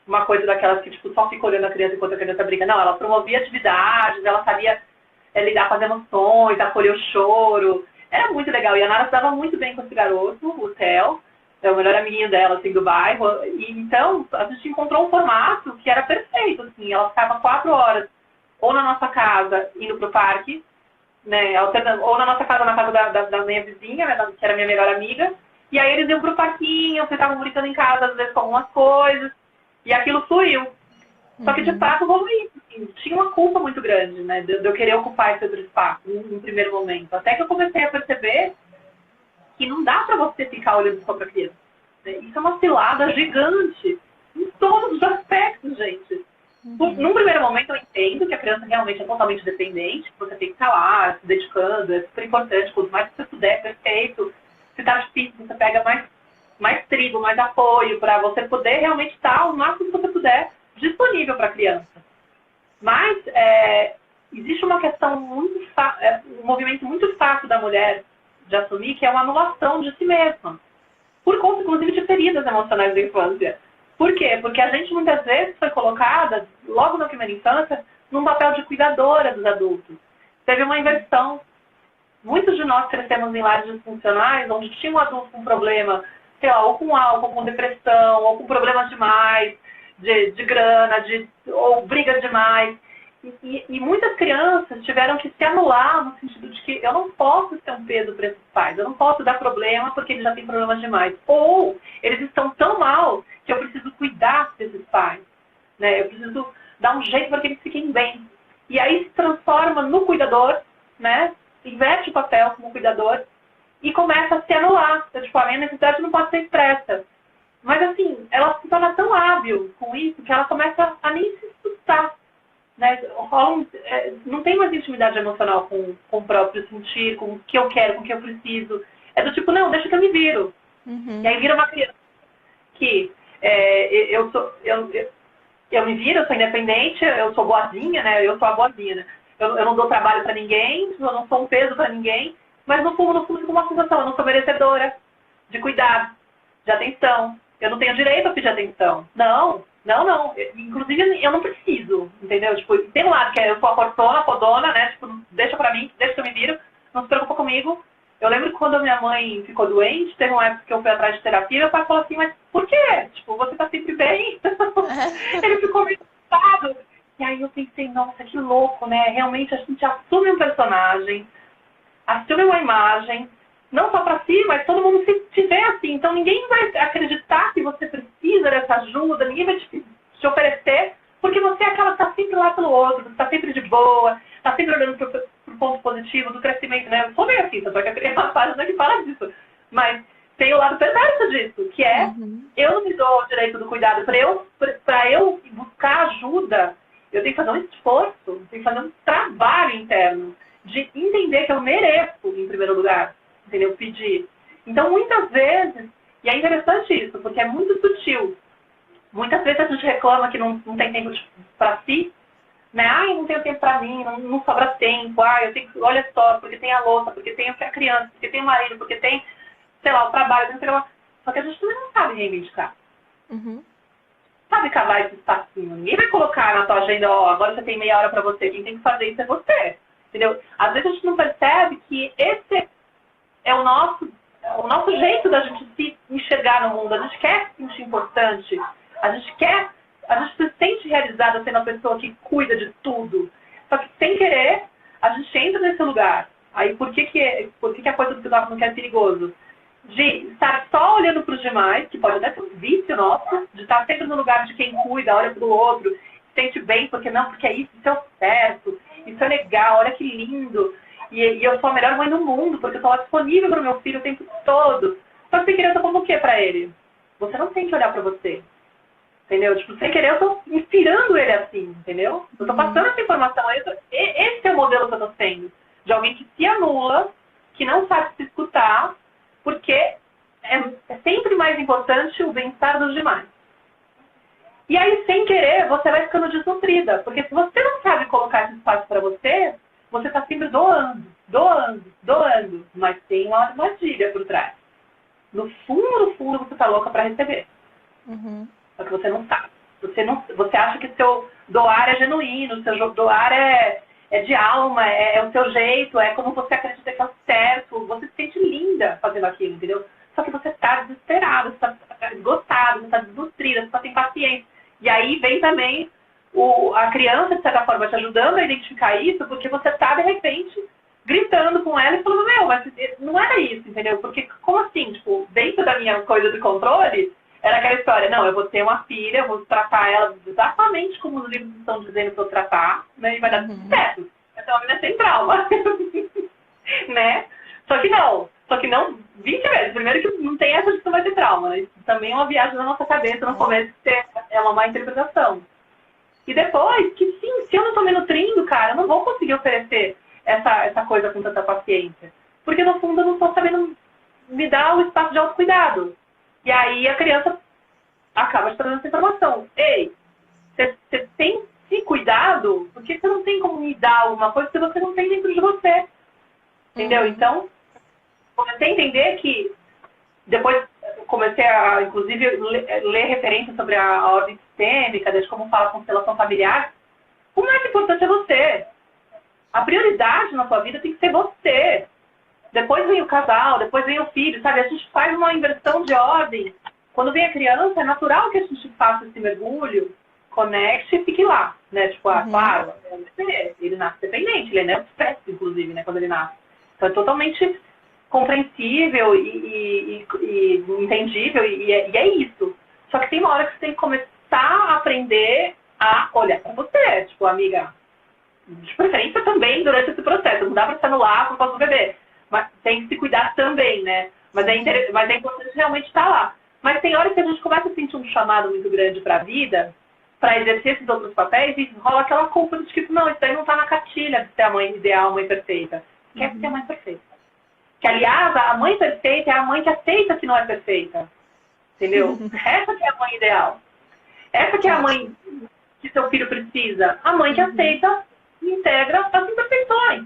uma coisa daquelas que, só fica olhando a criança enquanto a criança brinca. Não, ela promovia atividades, ela sabia lidar com as emoções, acolher o choro. Era muito legal. E a Nara se dava muito bem com esse garoto, o Theo, é o melhor amiguinho dela, assim, do bairro. E então, a gente encontrou um formato que era perfeito, assim. Ela ficava 4 horas ou na nossa casa, indo pro parque, né, ou na nossa casa, na casa da minha vizinha, né, que era minha melhor amiga. E aí eles iam pro parquinho, estavam brincando em casa, às vezes com algumas coisas. E aquilo fluiu. Só que, de fato, rolou isso. Assim, tinha uma culpa muito grande, né? De eu querer ocupar esse outro espaço, no primeiro momento. Até que eu comecei a perceber que não dá pra você ficar olhando só pra criança. Né? Isso é uma cilada gigante. Em todos os aspectos, gente. Num primeiro momento, eu entendo que a criança realmente é totalmente dependente. Você tem que estar lá, se dedicando. É super importante. Quanto mais você puder, perfeito. Se tá difícil, você pega mais trigo, mais apoio, para você poder realmente estar o máximo que você puder disponível para a criança. Mas existe uma questão um movimento muito fácil da mulher de assumir, que é uma anulação de si mesma, por conta, inclusive, de feridas emocionais da infância. Por quê? Porque a gente muitas vezes foi colocada, logo na primeira infância, num papel de cuidadora dos adultos. Teve uma inversão. Muitos de nós crescemos em lares disfuncionais, onde tinha um adulto com problema, sei lá, ou com álcool, com depressão, ou com problemas demais, de grana, ou brigas demais. E muitas crianças tiveram que se anular no sentido de que eu não posso ser um peso para esses pais, eu não posso dar problema porque eles já têm problemas demais. Ou eles estão tão mal que eu preciso cuidar desses pais, né? Eu preciso dar um jeito para que eles fiquem bem. E aí se transforma no cuidador, né? Inverte o papel como cuidador e começa a se anular. Então, tipo, a minha necessidade não pode ser expressa. Mas, assim, ela se torna tão hábil com isso que ela começa a nem se escutar. Né? Não tem mais intimidade emocional com o próprio sentir, com o que eu quero, com o que eu preciso. É do tipo, não, deixa que eu me viro. Uhum. E aí vira uma criança que eu me viro, eu sou independente, eu sou boazinha, né? Eu sou a boazinha, né? Eu não dou trabalho para ninguém, eu não sou um peso para ninguém, mas no fundo fica uma sensação, eu não sou merecedora de cuidado, de atenção. Eu não tenho direito a pedir atenção. Não. Inclusive, eu não preciso, entendeu? Tipo, tem um lado que eu sou a fodona, né? Tipo, deixa pra mim, deixa que eu me viro, não se preocupa comigo. Eu lembro que quando a minha mãe ficou doente, teve uma época que eu fui atrás de terapia, meu pai falou assim, mas por quê? Tipo, você tá sempre bem? Ele ficou meio assustado. E aí eu pensei, nossa, que louco, né? Realmente a gente assume um personagem, assume uma imagem, não só para si, mas todo mundo se vê assim. Então ninguém vai acreditar que você precisa dessa ajuda, ninguém vai te oferecer, porque você é aquela que está sempre lá pelo outro, você está sempre de boa, está sempre olhando para o ponto positivo do crescimento, né? Eu sou meio assim, só que eu criei uma página que fala disso. Mas tem o lado perverso disso, que é, eu não me dou o direito do cuidado. Para eu buscar ajuda, eu tenho que fazer um esforço, tenho que fazer um trabalho interno de entender que eu mereço, em primeiro lugar, entendeu? Pedir. Então, muitas vezes, e é interessante isso, porque é muito sutil, muitas vezes a gente reclama que não tem tempo para si, né? Ai, não tenho tempo para mim, não sobra tempo, eu tenho que, olha só, porque tem a louça, porque tem a criança, porque tem o marido, porque tem, sei lá, o trabalho, sei lá. Só que a gente também não sabe reivindicar. Uhum. sabe cavar esse espacinho. Ninguém vai colocar na tua agenda, ó, agora você tem meia hora pra você. Quem tem que fazer isso é você. Entendeu? Às vezes a gente não percebe que esse é o nosso jeito da gente se enxergar no mundo. A gente quer se sentir importante. A gente se sente realizada sendo a pessoa que cuida de tudo. Só que sem querer, a gente entra nesse lugar. Aí por que a coisa do cuidado não é perigoso? De estar só olhando para os demais, que pode até ser um vício nosso, de estar sempre no lugar de quem cuida, olha para o outro, se sente bem, porque é isso é o certo, isso é legal, olha que lindo. E eu sou a melhor mãe do mundo, porque eu estou lá disponível para o meu filho o tempo todo. Só que sem querer eu estou falando o que para ele? Você não tem que olhar para você. Entendeu? Tipo, sem querer eu estou inspirando ele assim, entendeu? Eu estou passando essa informação. Esse é o modelo que eu estou sendo. De alguém que se anula, que não sabe se escutar, porque é sempre mais importante o bem-estar dos demais. E aí, sem querer, você vai ficando desnutrida. Porque se você não sabe colocar esse espaço para você está sempre doando. Mas tem uma armadilha por trás. No fundo, você está louca para receber. Só que você não sabe. Você acha que seu doar é genuíno, seu doar é de alma, é o seu jeito, é como você acredita que é o certo. Você se sente linda fazendo aquilo, entendeu? Só que você está desesperado, você está esgotado, você está desnutrida, você não tem paciência. E aí vem também a criança, de certa forma, te ajudando a identificar isso, porque você está, de repente, gritando com ela e falando, mas não era isso, entendeu? Porque, como assim? Tipo, dentro da minha coisa de controle, era aquela história, não, eu vou ter uma filha, eu vou tratar ela exatamente como os livros estão dizendo para eu tratar, né, e vai dar tudo certo. Essa é uma menina sem trauma. Né? Só que não, 20 vezes. Primeiro que não tem essa de que não vai ter trauma, né? Isso também é uma viagem na nossa cabeça no começo, que é uma má interpretação. E depois, que sim, se eu não estou me nutrindo, cara, eu não vou conseguir oferecer essa coisa com tanta paciência. Porque, no fundo, eu não estou sabendo me dar o espaço de autocuidado. E aí a criança acaba te trazendo essa informação. Ei, você tem se cuidado? Porque você não tem como me dar alguma coisa que você não tem dentro de você. Entendeu? Então, comecei a entender que depois comecei a, inclusive, ler referências sobre a ordem sistêmica, desde como fala a constelação familiar. O mais importante é você. A prioridade na sua vida tem que ser você. Depois vem o casal, depois vem o filho, sabe? A gente faz uma inversão de ordem. Quando vem a criança, é natural que a gente faça esse mergulho, conecte e fique lá, né? Tipo, claro, ele nasce dependente, ele é neoespécie, inclusive, né? Quando ele nasce. Então é totalmente compreensível e entendível, e é isso. Só que tem uma hora que você tem que começar a aprender a olhar pra você, tipo, amiga, de preferência também durante esse processo. Não dá pra se anular por causa do bebê. Mas tem que se cuidar também, né? Mas é importante realmente estar lá. Mas tem horas que a gente começa a sentir um chamado muito grande para a vida, para exercer esses outros papéis, e rola aquela culpa de tipo, não, isso aí não está na cartilha de ser a mãe ideal, a mãe perfeita. Quer ser a mãe perfeita. Que, aliás, a mãe perfeita é a mãe que aceita que não é perfeita. Entendeu? Essa que é a mãe ideal. Essa que é a mãe que seu filho precisa. A mãe que aceita e integra as imperfeições.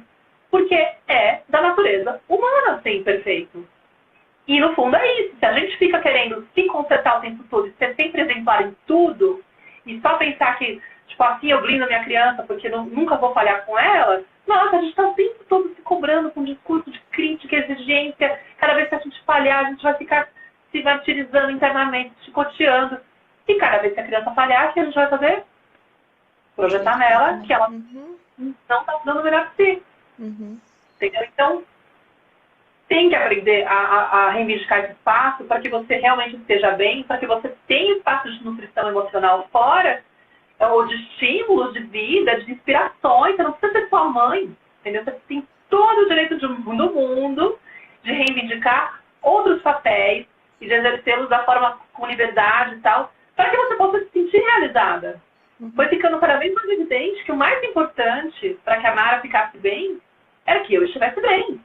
Porque é da natureza humana ser imperfeito. E, no fundo, é isso. Se a gente fica querendo se consertar o tempo todo e ser sempre exemplar em tudo, e só pensar que, tipo, assim eu blindo a minha criança porque nunca vou falhar com ela, nossa, a gente está o tempo todo se cobrando com um discurso de crítica, exigência. Cada vez que a gente falhar, a gente vai ficar se martirizando internamente, chicoteando. E cada vez que a criança falhar, o que a gente vai fazer? Projetar nela que ela não está dando o melhor de si. Entendeu? Então, tem que aprender a reivindicar esse espaço para que você realmente esteja bem, para que você tenha espaço de nutrição emocional fora, ou de estímulos de vida, de inspirações. Você não precisa ser sua mãe, entendeu? Você tem todo o direito do mundo de reivindicar outros papéis e de exercê-los da forma com liberdade e tal, para que você possa se sentir realizada. Foi ficando cada vez mais evidente que o mais importante para que a Mara ficasse bem era que eu estivesse bem.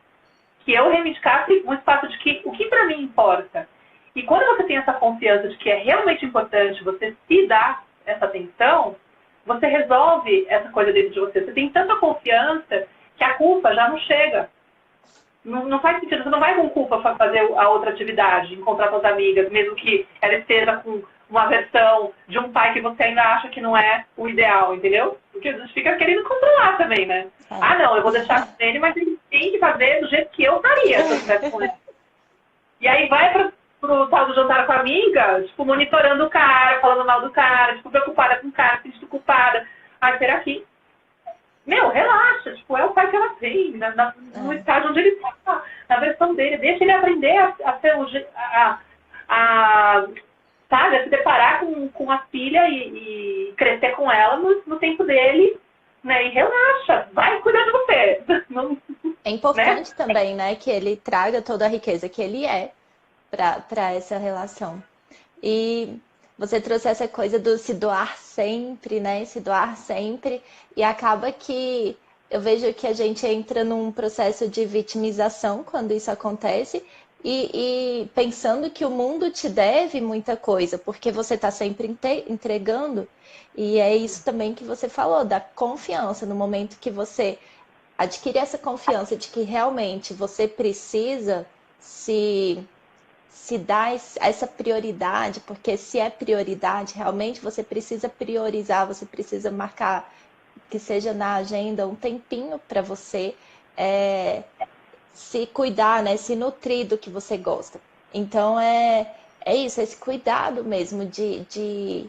Que eu reivindicasse um espaço de que o que para mim importa. E quando você tem essa confiança de que é realmente importante você se dar essa atenção, você resolve essa coisa dentro de você. Você tem tanta confiança que a culpa já não chega. Não faz sentido. Você não vai com culpa para fazer a outra atividade, encontrar suas amigas, mesmo que ela esteja com uma versão de um pai que você ainda acha que não é o ideal, entendeu? Porque a gente fica querendo controlar também, né? Ah, não, eu vou deixar com ele, mas ele tem que fazer do jeito que eu faria se eu estivesse com ele. E aí vai pro tal do jantar com a amiga, tipo, monitorando o cara, falando mal do cara, tipo, preocupada com o cara, se sentindo culpada. Ah, será que... Meu, relaxa, tipo, é o pai que ela tem, no estágio onde ele tá, na versão dele. Deixa ele aprender a ser sabe, a se deparar com a filha e crescer com ela no tempo dele, né? E relaxa, vai cuidar de você. É importante, né, também, né, que ele traga toda a riqueza que ele é para essa relação. E você trouxe essa coisa do se doar sempre, né? Se doar sempre. E acaba que eu vejo que a gente entra num processo de vitimização quando isso acontece. E pensando que o mundo te deve muita coisa, porque você está sempre entregando. E é isso também que você falou, da confiança. No momento que você adquire essa confiança de que realmente você precisa se dá essa prioridade, porque se é prioridade, realmente você precisa priorizar, você precisa marcar que seja na agenda um tempinho para você se cuidar, né? Se nutrir do que você gosta. Então é isso, esse cuidado mesmo de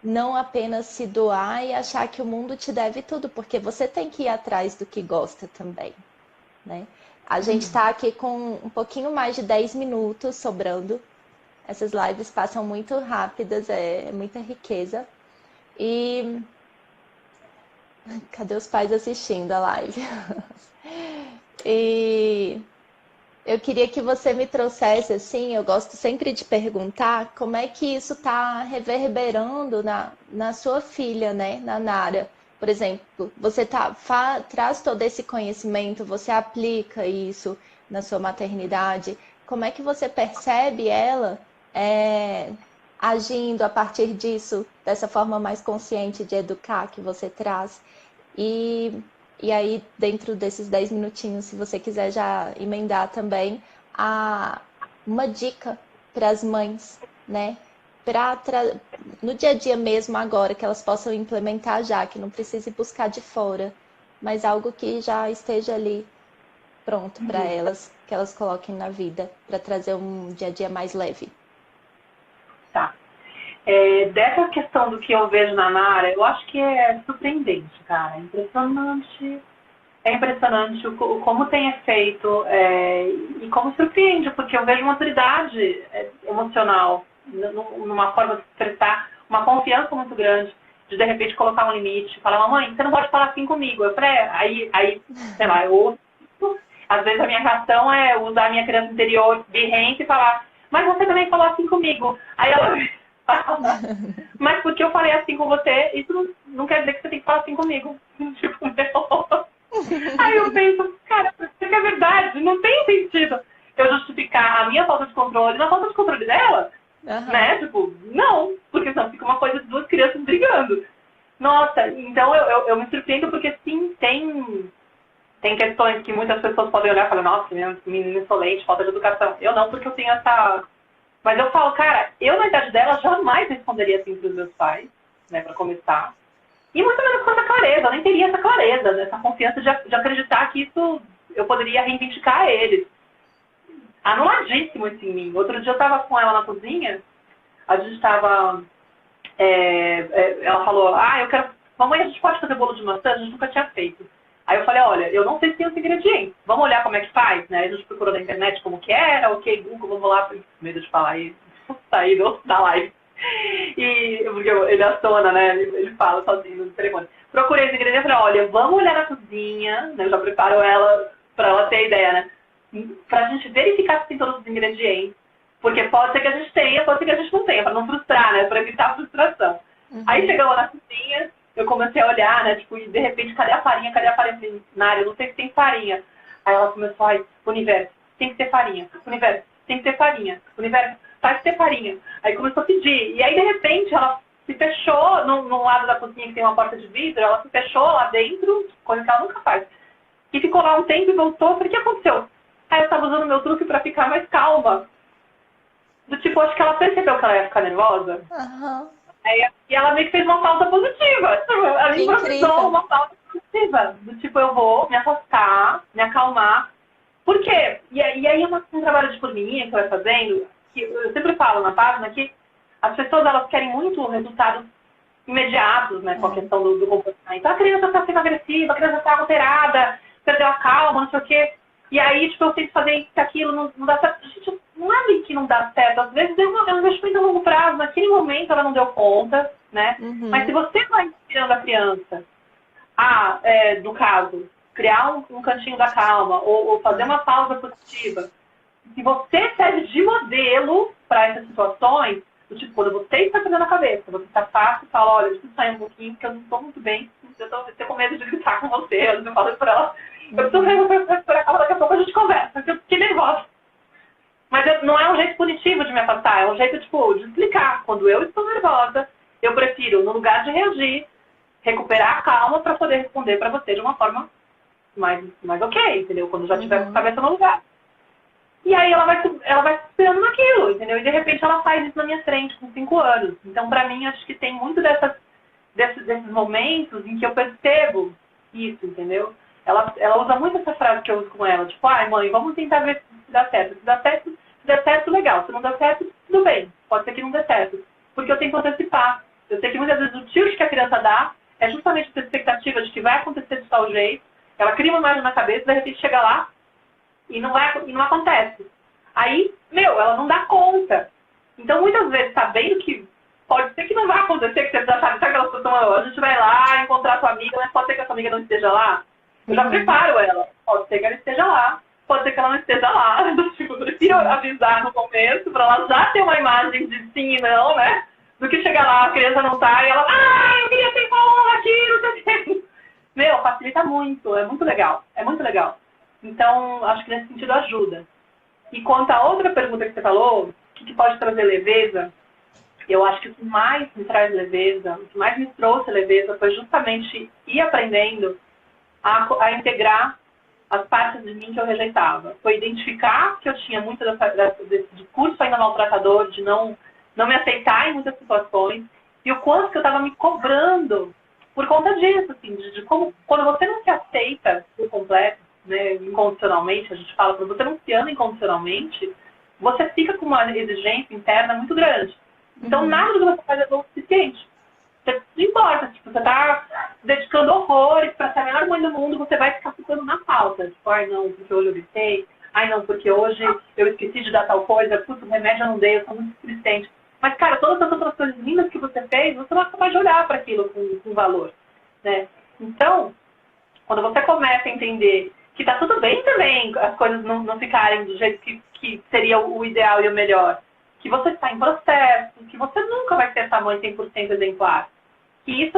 não apenas se doar e achar que o mundo te deve tudo, porque você tem que ir atrás do que gosta também, né? A gente está aqui com um pouquinho mais de 10 minutos sobrando. Essas lives passam muito rápidas, é muita riqueza. E cadê os pais assistindo a live? E eu queria que você me trouxesse, assim, eu gosto sempre de perguntar como é que isso está reverberando na sua filha, né, na Nara. Por exemplo, você traz todo esse conhecimento, você aplica isso na sua maternidade. Como é que você percebe ela agindo a partir disso, dessa forma mais consciente de educar que você traz? E aí, dentro desses 10 minutinhos, se você quiser já emendar também, uma dica para as mães, né? No dia a dia mesmo agora, que elas possam implementar já, que não precise buscar de fora, mas algo que já esteja ali pronto para elas, que elas coloquem na vida, para trazer um dia a dia mais leve. Tá. Dessa questão do que eu vejo na Nara, eu acho que é surpreendente, cara. É impressionante como tem efeito e como surpreende, porque eu vejo maturidade emocional, numa forma de expressar uma confiança muito grande, de repente colocar um limite, falar, mamãe, você não pode falar assim comigo. Eu falei, aí sei lá, eu ouço. Às vezes a minha reação é usar a minha criança interior birrenta e falar, mas você também falou assim comigo. Aí ela fala, mas porque eu falei assim com você, isso não quer dizer que você tem que falar assim comigo. Tipo, aí eu penso, cara, isso é verdade, não tem sentido eu justificar a minha falta de controle na falta de controle dela, né? Tipo, não, porque senão fica uma coisa de duas crianças brigando. Nossa, então eu me surpreendo porque sim, tem questões que muitas pessoas podem olhar e falar, nossa, menino insolente, falta de educação. Eu não, porque eu tenho essa... Mas eu falo, cara, eu na idade dela jamais responderia assim para os meus pais, né, para começar. E muito menos com essa clareza, eu nem teria essa clareza, né, essa confiança de acreditar que isso eu poderia reivindicar a eles. Anuladíssimo isso em mim. Outro dia eu estava com ela na cozinha, a gente estava... ela falou, eu quero... Mamãe, a gente pode fazer bolo de maçã? A gente nunca tinha feito. Aí eu falei, olha, eu não sei se tem os ingredientes. Vamos olhar como é que faz, né? A gente procurou na internet como que era, ok, Google, vamos lá, com medo de falar e sair da live. E porque ele assona, né? Ele fala sozinho no telefone. Procurei os ingredientes e falei, olha, vamos olhar na cozinha, né? Eu já preparo ela pra ela ter ideia, né? Pra gente verificar se tem todos os ingredientes. Porque pode ser que a gente tenha, pode ser que a gente não tenha, pra não frustrar, né? Pra evitar a frustração. Aí chegamos na cozinha, eu comecei a olhar, né, tipo, e de repente, cadê a farinha? Cadê a farinha? Nária, eu não sei se tem farinha. Aí ela começou, universo, tem que ter farinha. Universo, tem que ter farinha. Universo, faz ter farinha. Aí começou a pedir. E aí, de repente, ela se fechou no lado da cozinha que tem uma porta de vidro, ela se fechou lá dentro, coisa que ela nunca faz. E ficou lá um tempo e voltou. Eu falei, o que aconteceu? Aí eu estava usando meu truque para ficar mais calma. Do tipo, acho que ela percebeu que ela ia ficar nervosa. Aham. E ela meio que fez uma pauta positiva. Ela Que improvisou incrível. uma pauta positiva. Do tipo, eu vou me afastar, me acalmar. Por quê? E aí é um trabalho de formiguinha que vai fazendo, que eu sempre falo na página que as pessoas, elas querem muito resultados imediatos, né, com a questão do comportamento. A criança está sendo agressiva, a criança está alterada, perdeu a calma, não sei o quê. E aí, tipo, eu tenho que fazer isso e aquilo, não dá certo. Gente, não é que não dá certo. Às vezes é um investimento a longo prazo. Naquele momento ela não deu conta, né? Mas se você vai inspirando a criança do caso, criar um cantinho da calma ou fazer uma pausa positiva, se você serve de modelo para essas situações, do tipo, quando você está fazendo a cabeça, você está fácil e fala, olha, eu preciso sair um pouquinho, porque eu não estou muito bem, eu tô com medo de gritar com você, eu falo isso para ela, eu preciso respirar a calma, daqui a pouco a gente conversa, eu fiquei nervosa. Mas não é um jeito punitivo de me afastar, é um jeito, tipo, de explicar. Quando eu estou nervosa, eu prefiro, no lugar de reagir, recuperar a calma para poder responder para você de uma forma mais ok, entendeu? Quando já tiver com a cabeça no lugar. E aí ela vai se esperando naquilo, entendeu? E de repente ela faz isso na minha frente, com 5 anos. Então, pra mim, acho que tem muito desses momentos em que eu percebo isso, entendeu? Ela usa muito essa frase que eu uso com ela, tipo, ai, mãe, vamos tentar ver se dá certo. Se der certo, legal. Se não der certo, tudo bem. Pode ser que não dê certo. Porque eu tenho que antecipar. Eu sei que muitas vezes o tilt que a criança dá é justamente essa expectativa de que vai acontecer de tal jeito. Ela cria uma imagem na cabeça, de repente chega lá, e não acontece. Aí, ela não dá conta. Então, muitas vezes, sabendo que pode ser que não vai acontecer, que você já sabe aquela situação, a gente vai lá encontrar a sua amiga, mas pode ser que a sua amiga não esteja lá. Eu já preparo ela. Pode ser que ela esteja lá, pode ser que ela não esteja lá. Eu prefiro avisar no começo, para ela já ter uma imagem de sim e não, né? Do que chegar lá, a criança não tá, e ela, eu queria ter falado aqui, não sei o que. Facilita muito, é muito legal. É muito legal. Então, acho que nesse sentido ajuda. E quanto à outra pergunta que você falou, o que pode trazer leveza, eu acho que o que mais me traz leveza, o que mais me trouxe leveza foi justamente ir aprendendo a integrar as partes de mim que eu rejeitava. Foi identificar que eu tinha muito desse discurso ainda maltratador, de não me aceitar em muitas situações, e o quanto que eu estava me cobrando por conta disso, assim, de como, quando você não se aceita por completo, né, incondicionalmente, a gente fala, quando você não se ama incondicionalmente, você fica com uma exigência interna muito grande. Então, nada do que você faz é bom o suficiente. Você não importa, tipo, você está dedicando horrores para ser a melhor mãe do mundo, você vai ficar ficando na pauta. Tipo, ai não, porque hoje eu gritei, ai não, porque hoje eu esqueci de dar tal coisa, putz, o remédio eu não dei, eu sou muito displicente. Mas, cara, todas as outras coisas lindas que você fez, você não é capaz de olhar para aquilo com valor, né? Então, quando você começa a entender que tá tudo bem também as coisas não ficarem do jeito que seria o ideal e o melhor, que você está em processo, que você nunca vai ser essa mãe 100% exemplar, que isso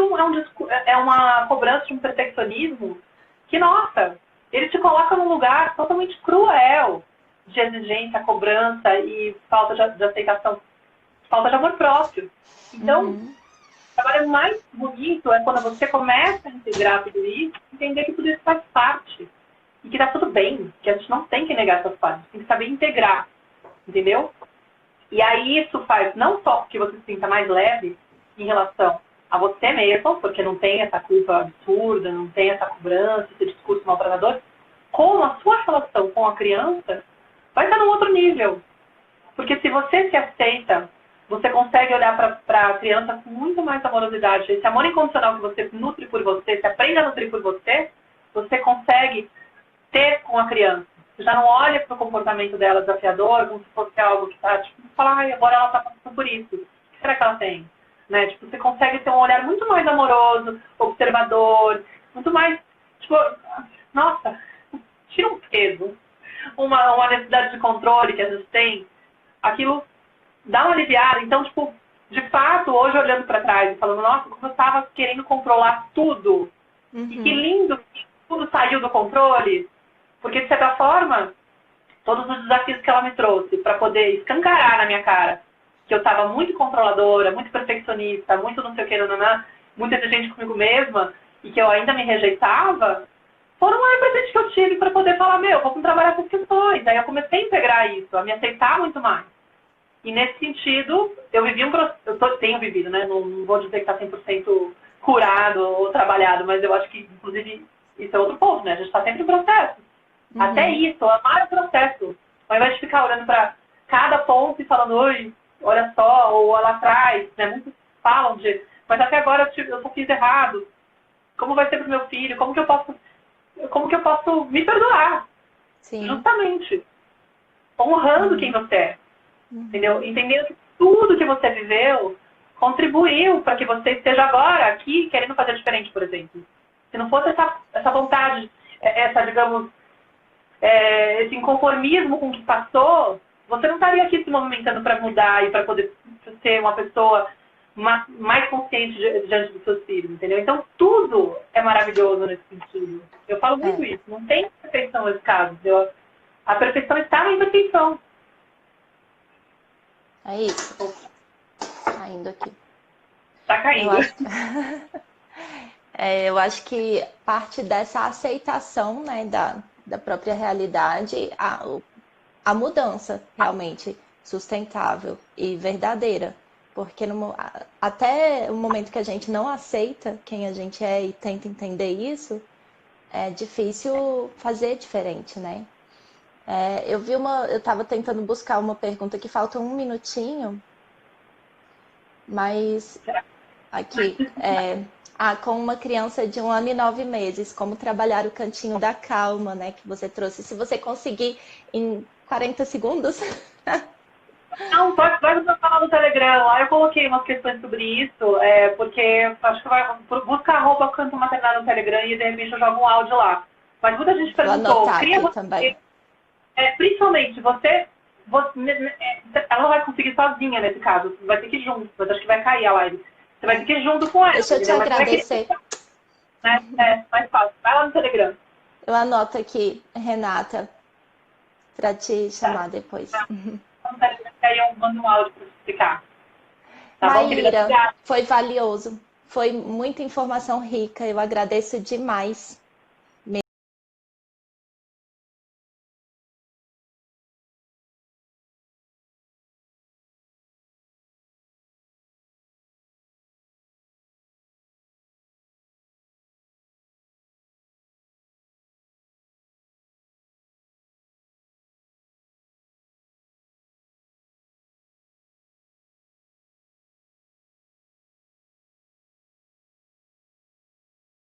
é uma cobrança de um perfeccionismo que, nossa, ele te coloca num lugar totalmente cruel de exigência, cobrança e falta de aceitação, falta de amor próprio. Então, o trabalho mais bonito é quando você começa a integrar tudo isso, entender que tudo isso faz parte. E que tá tudo bem, que a gente não tem que negar essas partes, tem que saber integrar, entendeu? E aí isso faz não só que você se sinta mais leve em relação a você mesmo, porque não tem essa culpa absurda, não tem essa cobrança, esse discurso maltratador, como a sua relação com a criança vai estar num outro nível. Porque se você se aceita, você consegue olhar para a criança com muito mais amorosidade. Esse amor incondicional que você nutre por você, se aprende a nutrir por você, você consegue ter com a criança. Você já não olha para o comportamento dela desafiador, como se fosse algo que está, tipo, fala, agora ela está passando por isso. O que será que ela tem? Né? Tipo, você consegue ter um olhar muito mais amoroso, observador, muito mais, tipo, nossa, tira um peso. Uma necessidade de controle que a gente tem, aquilo dá uma aliviada. Então, tipo, de fato, hoje olhando para trás e falando, nossa, como eu estava querendo controlar tudo. E que lindo que tudo saiu do controle. Porque, de certa forma, todos os desafios que ela me trouxe para poder escancarar na minha cara que eu estava muito controladora, muito perfeccionista, muito não sei o que, muito exigente comigo mesma, e que eu ainda me rejeitava, foram um presente que eu tive para poder falar, vou trabalhar com essas questões. Aí eu comecei a integrar isso, a me aceitar muito mais. E nesse sentido, eu vivi tenho vivido, né? Não vou dizer que está 100% curado ou trabalhado, mas eu acho que, inclusive, isso é outro ponto, né? A gente está sempre em processo. Até isso, amar o processo. Ao invés de ficar olhando para cada ponto e falando, oi, olha só, ou lá atrás, né? Muitos falam de, mas até agora eu só fiz errado. Como vai ser para o meu filho? Como que eu posso me perdoar? Sim. Justamente. Honrando quem você é. Entendeu? Entendendo que tudo que você viveu contribuiu para que você esteja agora aqui querendo fazer diferente, por exemplo. Se não fosse essa vontade, digamos, esse inconformismo com o que passou, você não estaria aqui se movimentando para mudar e para poder ser uma pessoa mais consciente diante dos seus filhos, entendeu? Então, tudo é maravilhoso nesse sentido. Eu falo muito isso. Não tem perfeição nesse caso, entendeu? A perfeição está na imperfeição. É isso. Caindo aqui. Tá caindo. Eu acho que parte dessa aceitação, né, da própria realidade, a mudança realmente sustentável e verdadeira. Porque até o momento que a gente não aceita quem a gente é e tenta entender isso, é difícil fazer diferente, né? Eu estava tentando buscar uma pergunta que falta um minutinho, mas aqui, com uma criança de 1 ano e 9 meses, como trabalhar o cantinho da calma, né, que você trouxe. Se você conseguir em 40 segundos. Não, vai no meu canal do Telegram, lá eu coloquei umas questões sobre isso, porque acho que busca @canto maternal no Telegram e de repente eu jogo um áudio lá. Mas muita gente perguntou, cria você também. Principalmente, ela não vai conseguir sozinha nesse caso, você vai ter que ir junto, mas acho que vai cair a live. Você vai ter que ir junto com ela. Deixa eu te agradecer. Mais fácil. Vai lá no Telegram. Eu anoto aqui, Renata, para te chamar depois. Aí eu mando um áudio para explicar. Tá Maíra, foi valioso. Foi muita informação rica. Eu agradeço demais.